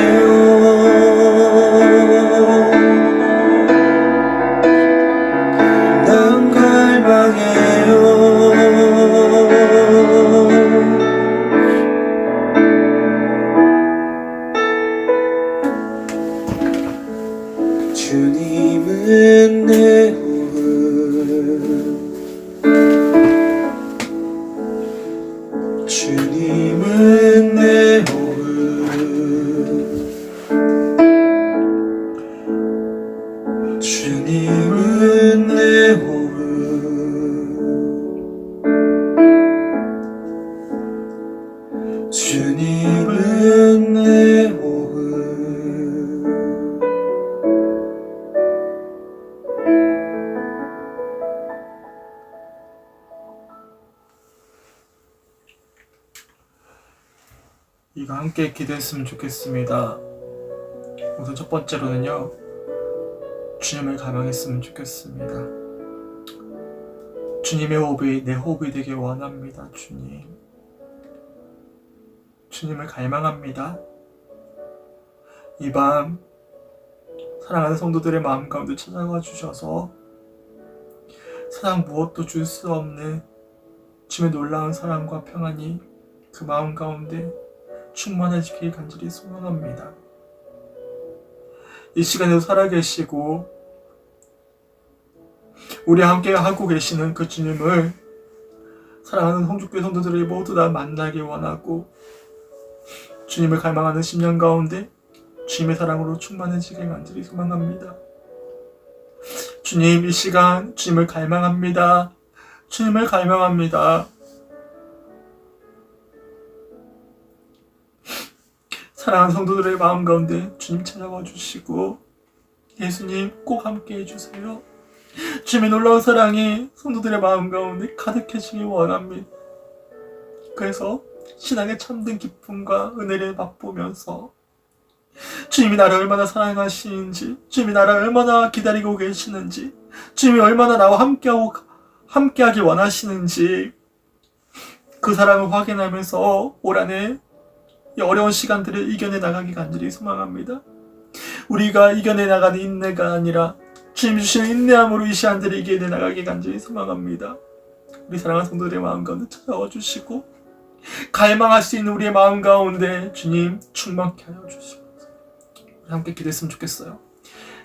난 갈망해요. 주님은 내 호흡, 주님은 내 호흡, 주님은 내 호흡, 주님은 내 호흡. 이거 함께 기도했으면 좋겠습니다. 우선 첫 번째로는요, 주님을 갈망했으면 좋겠습니다. 주님의 호흡이 내 호흡이 되길 원합니다. 주님을 갈망합니다. 이 밤 사랑하는 성도들의 마음 가운데 찾아와 주셔서 세상 무엇도 줄 수 없는 주님의 놀라운 사랑과 평안이 그 마음 가운데 충만해지길 간절히 소원합니다. 이 시간에도 살아계시고 우리와 함께 하고 계시는 그 주님을 사랑하는 성주교회 성도들이 모두 다 만나길 원하고, 주님을 갈망하는 심령 가운데 주님의 사랑으로 충만해지길 간절히 소망합니다. 주님, 이 시간 주님을 갈망합니다. 주님을 갈망합니다. 사랑하는 성도들의 마음 가운데 주님 찾아와 주시고, 예수님 꼭 함께 해주세요. 주님의 놀라운 사랑이 성도들의 마음 가운데 가득해지길 원합니다. 그래서 신앙의 참된 기쁨과 은혜를 맛보면서 주님이 나를 얼마나 사랑하시는지, 주님이 나를 얼마나 기다리고 계시는지, 주님이 얼마나 나와 함께하길 원하시는지 그 사랑을 확인하면서 올 한해 이 어려운 시간들을 이겨내 나가기 간절히 소망합니다. 우리가 이겨내 나가는 인내가 아니라 주님 주시는 인내함으로 이 시간들을 이겨내 나가기 간절히 소망합니다. 우리 사랑하는 성도들의 마음 가운데 찾아와 주시고, 갈망할 수 있는 우리의 마음 가운데 주님 충만케 하여 주시고, 우리 함께 기도했으면 좋겠어요.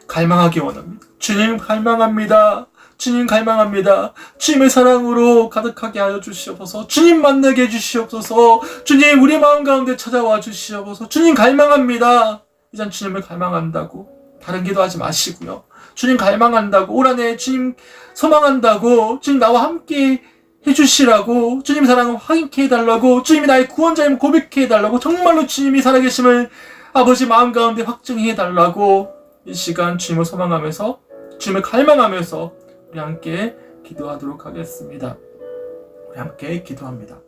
갈망하기 원합니다. 주님 갈망합니다. 주님 갈망합니다. 주님의 사랑으로 가득하게 하여 주시옵소서. 주님 만나게 해주시옵소서. 주님 우리 마음 가운데 찾아와 주시옵소서. 주님 갈망합니다. 이젠 주님을 갈망한다고 다른 기도하지 마시고요. 주님 갈망한다고, 올 한해 주님 소망한다고, 주님 나와 함께 해주시라고, 주님 사랑을 확인케 해달라고, 주님이 나의 구원자임을 고백해 해달라고, 정말로 주님이 살아계심을 아버지 마음 가운데 확증해 해달라고, 이 시간 주님을 소망하면서 주님을 갈망하면서 우리 함께 기도하도록 하겠습니다. 우리 함께 기도합니다.